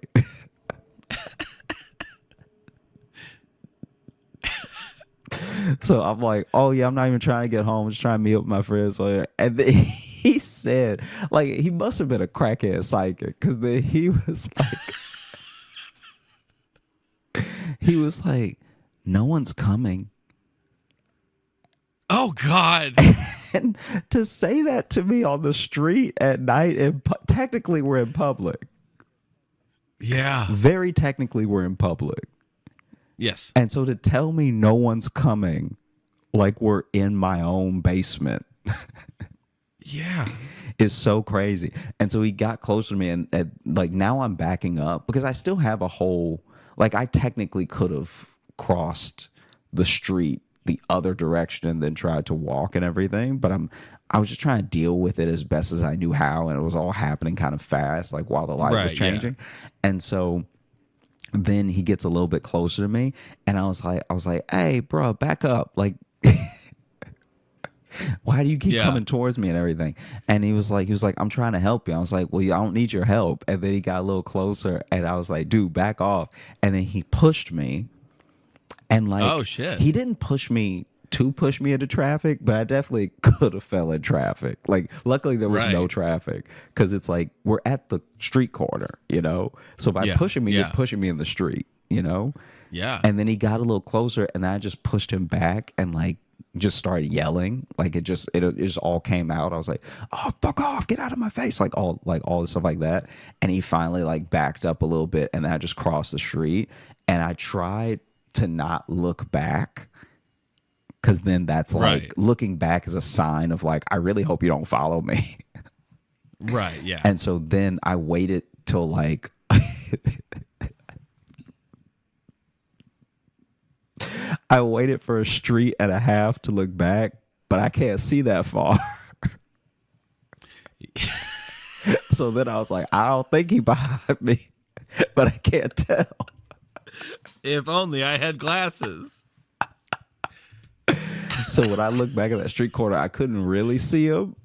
So I'm like, oh yeah, I'm not even trying to get home. I'm just trying to meet up with my friends. And then he said, like, he must have been a crackhead psychic because then he was like, no one's coming. Oh God. And to say that to me on the street at night, and technically we're in public. Yeah. Very technically we're in public. Yes. And so to tell me no one's coming, like we're in my own basement. Yeah. Is so crazy. And so he got closer to me and like now I'm backing up because I still have a whole, like I technically could have crossed the street the other direction and then tried to walk and everything. But I was just trying to deal with it as best as I knew how. And it was all happening kind of fast, like while the light was changing. Yeah. And so then he gets a little bit closer to me and I was like, hey, bro, back up. Like, why do you keep coming towards me and everything? And he was like, I'm trying to help you. I was like, well, I don't need your help. And then he got a little closer and I was like, dude, back off. And then he pushed me and like, oh shit, he didn't push me into traffic, but I definitely could have fell in traffic. Like, luckily there was no traffic because it's like we're at the street corner, you know? So by pushing me, you're pushing me in the street, you know? Yeah. And then he got a little closer and I just pushed him back and like just started yelling. Like it just all came out. I was like, oh, fuck off, get out of my face. Like all the stuff like that. And he finally like backed up a little bit and then I just crossed the street and I tried to not look back. Because then that's like looking back is a sign of like, I really hope you don't follow me. Right, yeah. And so then I waited till like, I waited for a street and a half to look back, but I can't see that far. So then I was like, I don't think he behind me, but I can't tell. If only I had glasses. So when I looked back at that street corner, I couldn't really see him.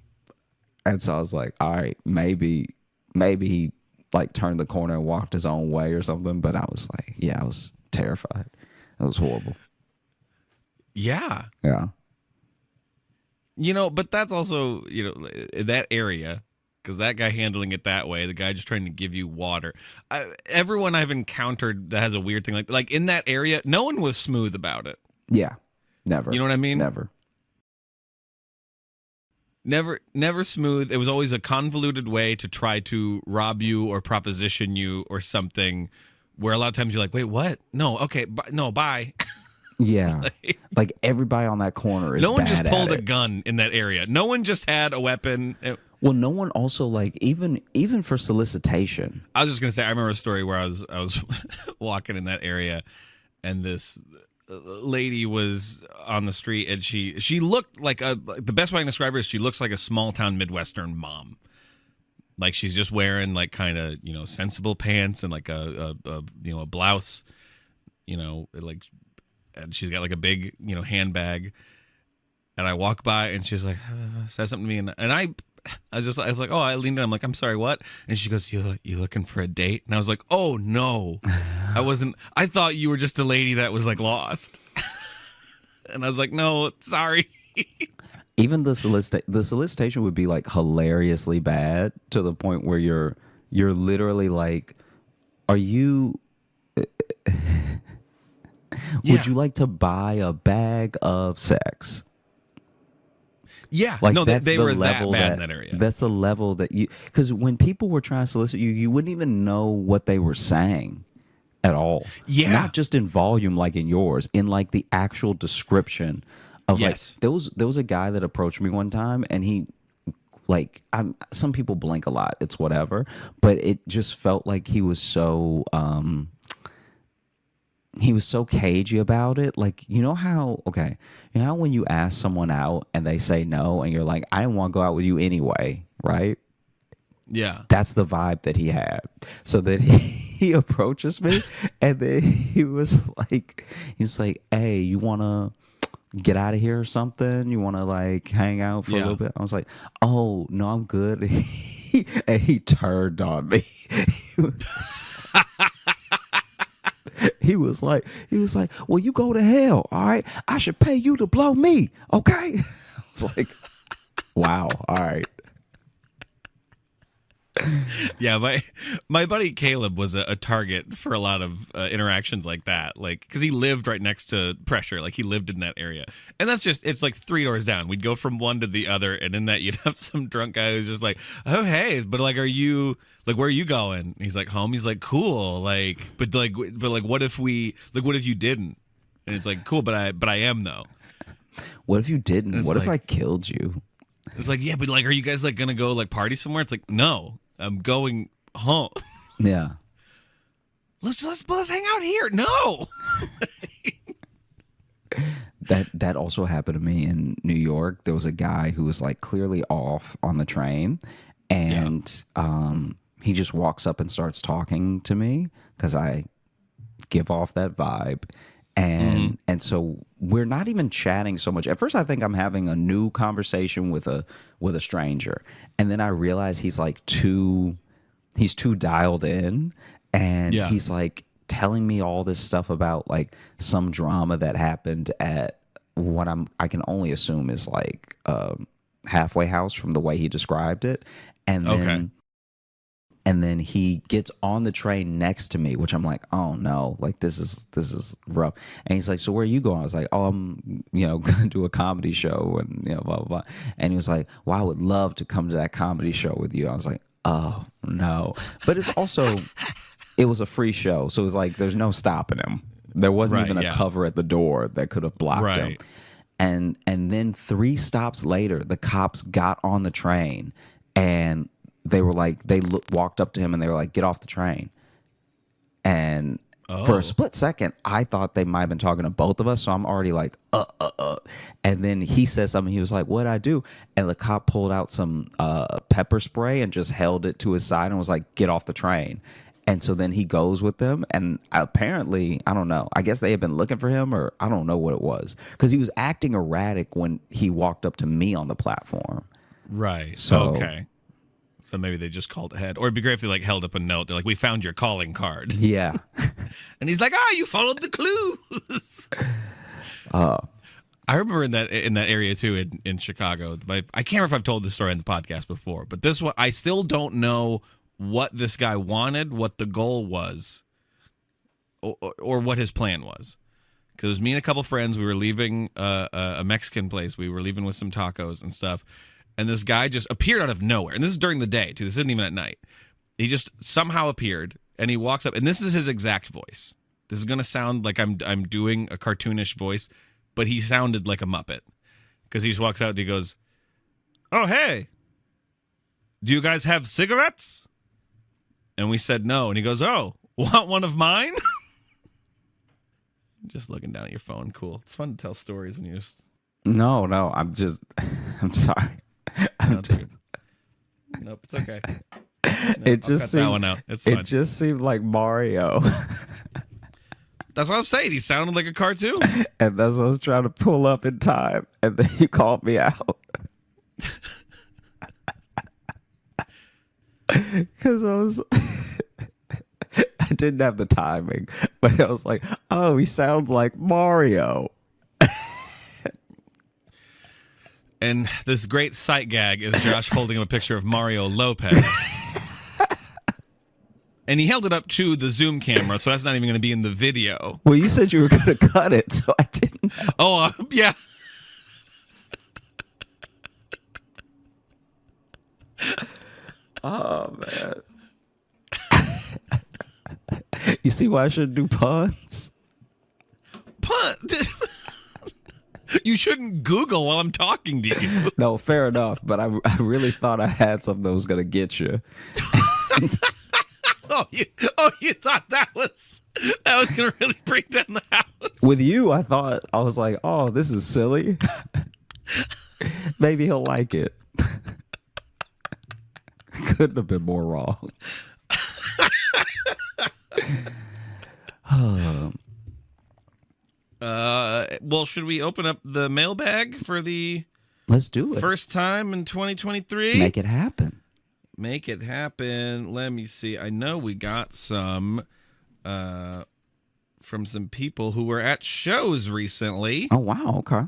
And so I was like, all right, maybe he like turned the corner and walked his own way or something. But I was like, yeah, I was terrified. It was horrible. Yeah. Yeah. But that's also, that area, because that guy handling it that way, the guy just trying to give you water. Everyone I've encountered that has a weird thing like in that area, no one was smooth about it. Yeah. Never. You know what I mean? Never. Never smooth. It was always a convoluted way to try to rob you or proposition you or something, where a lot of times you're like, wait, what? No, okay, no, bye. Yeah. Like everybody on that corner is no one bad just pulled at a it. gun in that area. No one just had a weapon. Well, no one also like even for solicitation. I was just gonna say, I remember a story where I was walking in that area, and this lady was on the street, and she looked like the best way I can describe her is she looks like a small town Midwestern mom. Like she's just wearing like kind of sensible pants and like a blouse, like, and she's got like a big handbag. And I walk by and she's like says something to me, and I was like, oh, I leaned in, I'm like, I'm sorry, what? And she goes, you looking for a date? And I was like, oh no, I wasn't. I thought you were just a lady that was like lost. And I was like, no, sorry. Even the solicitation would be like hilariously bad to the point where you're literally like, are you would you like to buy a bag of sex? Yeah, like no, that's they the were that level bad in that area. That's the level that because when people were trying to solicit you, you wouldn't even know what they were saying at all. Yeah, not just in volume like in yours, in like the actual description of yes. Like there was a guy that approached me one time, and he like some people blink a lot, it's whatever, but it just felt like he was so cagey about it. Like, how when you ask someone out and they say no and you're like, I didn't want to go out with you anyway, right? Yeah. That's the vibe that he had. So that he approaches me, and then he was like, hey, you want to get out of here or something? You want to like hang out for a little bit? I was like, oh, no, I'm good. And he turned on me. He was like, well, you go to hell, all right? I should pay you to blow me, okay? I was like, wow, all right. Yeah, my buddy Caleb was a target for a lot of interactions like that, like because he lived right next to Pressure, like he lived in that area, and it's like 3 doors down. We'd go from one to the other, and in that you'd have some drunk guy who's just like, oh hey, but like, are you like, where are you going? And he's like, home. He's like, cool, like, but what if you didn't? And it's like, cool, but I am though. What if you didn't? What if I killed you? It's like, yeah, but like, are you guys like gonna go like party somewhere? It's like, no, I'm going home. Yeah. Let's hang out here. No. That also happened to me in New York. There was a guy who was like clearly off on the train, and he just walks up and starts talking to me because I give off that vibe. And so we're not even chatting so much. At first I think I'm having a new conversation with a stranger. And then I realize he's too dialed in, and he's like telling me all this stuff about like some drama that happened at what I can only assume is like halfway house from the way he described it. And then he gets on the train next to me, which I'm like, oh no, like this is rough. And he's like, so where are you going? I was like, oh, I'm gonna do a comedy show, and blah blah blah. And he was like, well, I would love to come to that comedy show with you. I was like, oh no, but it's also it was a free show, so it was like there's no stopping him. There wasn't even a cover at the door that could have blocked him. And then 3 stops later, the cops got on the train, and they were like, walked up to him and they were like, get off the train. And for a split second, I thought they might have been talking to both of us. So I'm already like, And then he said something. He was like, what'd I do? And the cop pulled out some pepper spray and just held it to his side and was like, get off the train. And so then he goes with them. And apparently, I don't know, I guess they had been looking for him, or I don't know what it was, because he was acting erratic when he walked up to me on the platform. Right. So, okay. So maybe they just called ahead. Or it'd be great if they like held up a note. They're like, we found your calling card. Yeah. And he's like, you followed the clues. I remember in that area too in Chicago. I can't remember if I've told this story on the podcast before, but this one I still don't know what this guy wanted, what the goal was, or what his plan was. Because it was me and a couple friends. We were leaving a Mexican place. We were leaving with some tacos and stuff. And this guy just appeared out of nowhere. And this is during the day, too. This isn't even at night. He just somehow appeared, and he walks up. And this is his exact voice. This is going to sound like I'm doing a cartoonish voice, but he sounded like a Muppet. Because he just walks out and he goes, "Oh, hey, do you guys have cigarettes?" And we said no. And he goes, "Oh, want one of mine?" Just looking down at your phone. Cool. It's fun to tell stories when you just... No, I'm sorry. No, it's good. Nope, it's okay. No, It just that one out. It's fine. It just seemed like Mario. That's what I'm saying. He sounded like a cartoon. And that's what I was trying to pull up in time. And then you called me out. Because I didn't have the timing. But I was like, oh, he sounds like Mario. And this great sight gag is Josh holding up a picture of Mario Lopez. And he held it up to the Zoom camera, so that's not even going to be in the video. Well, you said you were going to cut it, so I didn't know. Oh, yeah. Oh, man. You see why I shouldn't do puns? You shouldn't Google while I'm talking to you. No, fair enough, but I really thought I had something that was going to get you. You thought that was going to really break down the house. With you, I was like, oh, this is silly. Maybe he'll like it. Couldn't have been more wrong. Well, should we open up the mailbag for the Let's do it. first time in 2023? Make it happen. Make it happen. Let me see. I know we got some from some people who were at shows recently. Oh, wow. Okay.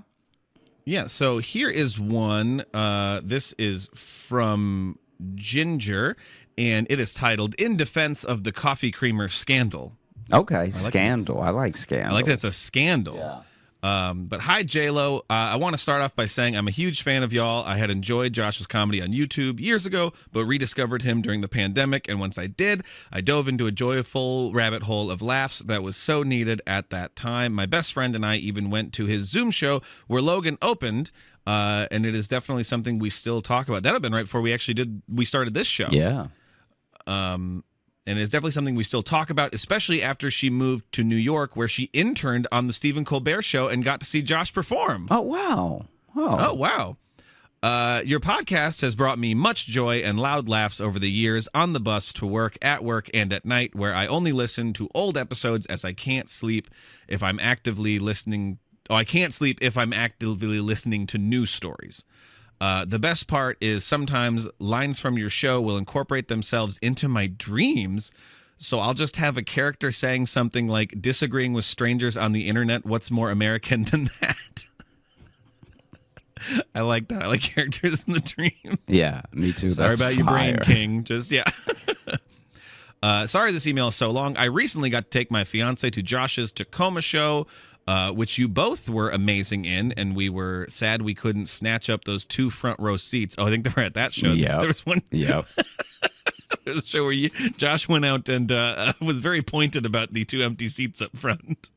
Yeah, so here is one. This is from Ginger, and it is titled "In Defense of the Coffee Creamer Scandal." Okay. Scandal. I like scandal. I like that it's a scandal. Yeah. But hi, J-Lo. I want to start off by saying I'm a huge fan of y'all. I had enjoyed Josh's comedy on YouTube years ago, but rediscovered him during the pandemic. And once I did, I dove into a joyful rabbit hole of laughs that was so needed at that time. My best friend and I even went to his Zoom show where Logan opened. And it is definitely something we still talk about. That had been right before we started this show. Yeah. And it's definitely something we still talk about, especially after she moved to New York, where she interned on the Stephen Colbert Show and got to see Josh perform. Oh, wow. Oh, wow. Your podcast has brought me much joy and loud laughs over the years on the bus to work, at work, and at night, where I only listen to old episodes as I can't sleep if I'm actively listening. Oh, I can't sleep if I'm actively listening to news stories. The best part is sometimes lines from your show will incorporate themselves into my dreams. So I'll just have a character saying something like, disagreeing with strangers on the internet. What's more American than that? I like that. I like characters in the dream. Yeah, me too. Sorry That's about your brain, fire. King. Just, yeah. Sorry this email is so long. I recently got to take my fiance to Josh's Tacoma show, which you both were amazing in, and we were sad we couldn't snatch up those 2 front row seats. Oh, I think they were at that show. Yep. There was one. Yep. There was a show where Josh went out and was very pointed about the 2 empty seats up front.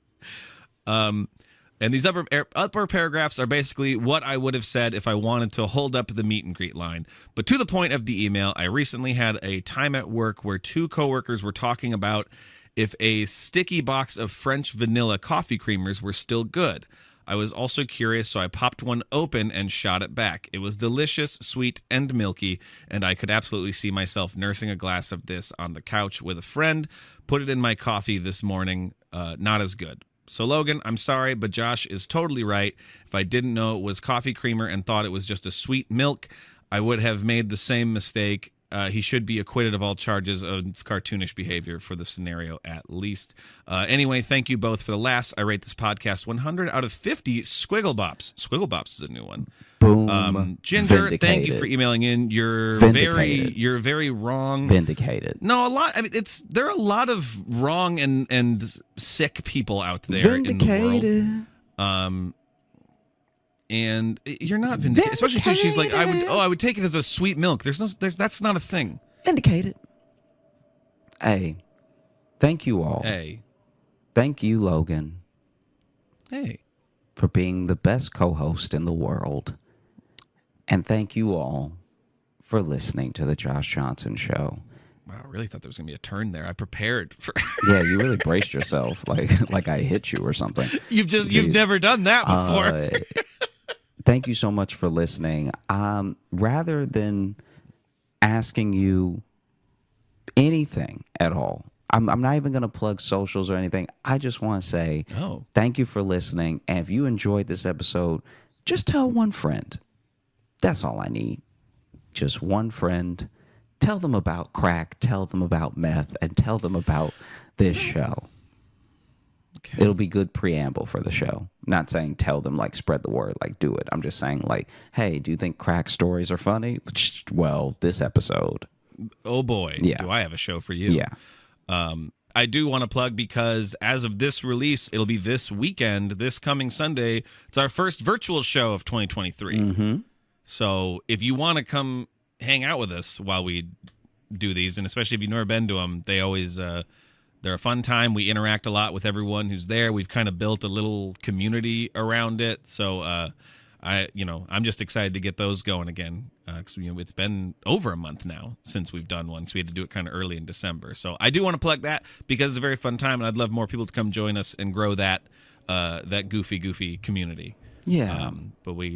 And these upper paragraphs are basically what I would have said if I wanted to hold up the meet and greet line. But to the point of the email, I recently had a time at work where 2 coworkers were talking about if a sticky box of French vanilla coffee creamers were still good. I was also curious, so I popped one open and shot it back. It was delicious, sweet, and milky, and I could absolutely see myself nursing a glass of this on the couch with a friend. Put it in my coffee this morning. Not as good. So, Logan, I'm sorry, but Josh is totally right. If I didn't know it was coffee creamer and thought it was just a sweet milk, I would have made the same mistake he should be acquitted of all charges of cartoonish behavior for the scenario at least. Anyway, thank you both for the laughs. I rate this podcast 100 out of 50 Squiggle Bops. Squiggle Bops is a new one. Boom. Ginger, Vindicated. thank you for emailing in. You're very wrong. Vindicated. No, a lot. I mean, there are a lot of wrong and sick people out there in the world. And you're not vindicated, especially too. She's like, I would take it as a sweet milk. That's not a thing. Vindicated. Hey, thank you all. Hey, thank you, Logan. Hey, for being the best co-host in the world. And thank you all for listening to the Josh Johnson Show. Wow, I really thought there was going to be a turn there. I prepared for... Yeah, you really braced yourself like I hit you or something. You've never done that before. Thank you so much for listening. Rather than asking you anything at all, I'm not even going to plug socials or anything. I just want to say thank you for listening. And if you enjoyed this episode, just tell one friend. That's all I need. Just one friend. Tell them about crack, tell them about meth, and tell them about this show. Okay. It'll be good preamble for the show. Not saying tell them, like, spread the word, like, do it. I'm just saying, like, hey, do you think crack stories are funny? Well, this episode. Oh, boy. Yeah. Do I have a show for you? Yeah. I do want to plug because as of this release, it'll be this weekend, this coming Sunday. It's our first virtual show of 2023. Mm-hmm. So if you want to come hang out with us while we do these, and especially if you've never been to them, they always they're a fun time. We interact a lot with everyone who's there. We've kind of built a little community around it. So I'm just excited to get those going again. Because it's been over a month now since we've done one, so we had to do it kind of early in December. So I do want to plug that because it's a very fun time, and I'd love more people to come join us and grow that goofy community. Yeah.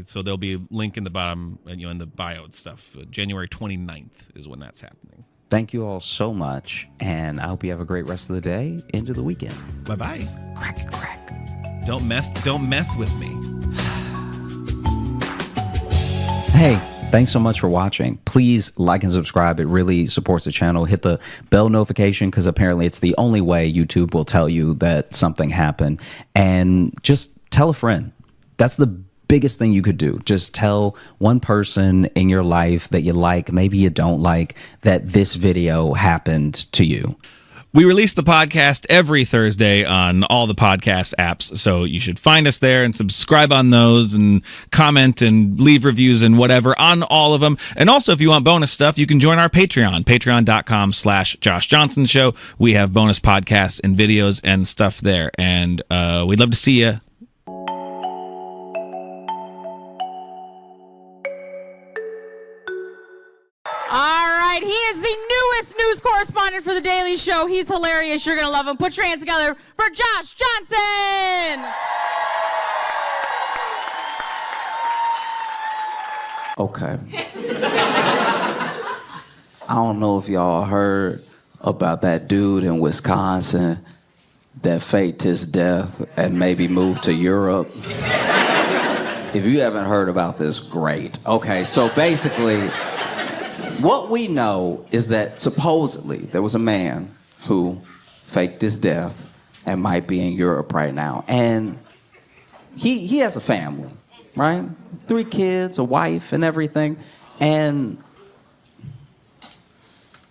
So there'll be a link in the bottom, in the bio and stuff. January 29th is when that's happening. Thank you all so much, and I hope you have a great rest of the day into the weekend. Bye-bye. Crack. Don't meth with me. Hey, thanks so much for watching. Please like and subscribe. It really supports the channel. Hit the bell notification because apparently it's the only way YouTube will tell you that something happened. And just tell a friend. That's the biggest thing you could do. Just tell one person in your life that you like, maybe you don't like, that this video happened to you. We release the podcast every Thursday on all the podcast apps, so you should find us there and subscribe on those and comment and leave reviews and whatever on all of them. And also, if you want bonus stuff, you can join our Patreon, patreon.com/Josh Johnson Show. We have bonus podcasts and videos and stuff there, and we'd love to see you. He is the newest news correspondent for The Daily Show. He's hilarious. You're going to love him. Put your hands together for Josh Johnson. Okay. I don't know if y'all heard about that dude in Wisconsin that faked his death and maybe moved to Europe. If you haven't heard about this, great. Okay, so basically, what we know is that supposedly there was a man who faked his death and might be in Europe right now. And he has a family, right? 3 kids, a wife, and everything. And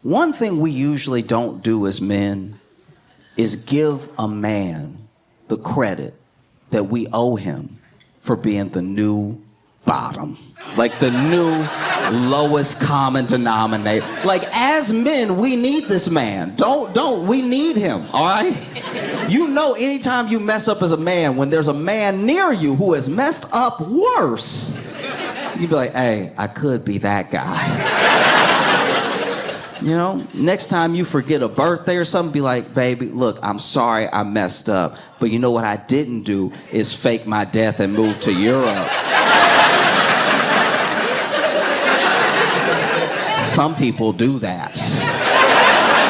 one thing we usually don't do as men is give a man the credit that we owe him for being the new bottom. Like the new lowest common denominator. Like, as men, we need this man. We need him, all right? You know, anytime you mess up as a man, when there's a man near you who has messed up worse, you'd be like, hey, I could be that guy. You know, next time you forget a birthday or something, be like, baby, look, I'm sorry I messed up. But you know what I didn't do is fake my death and move to Europe. Some people do that.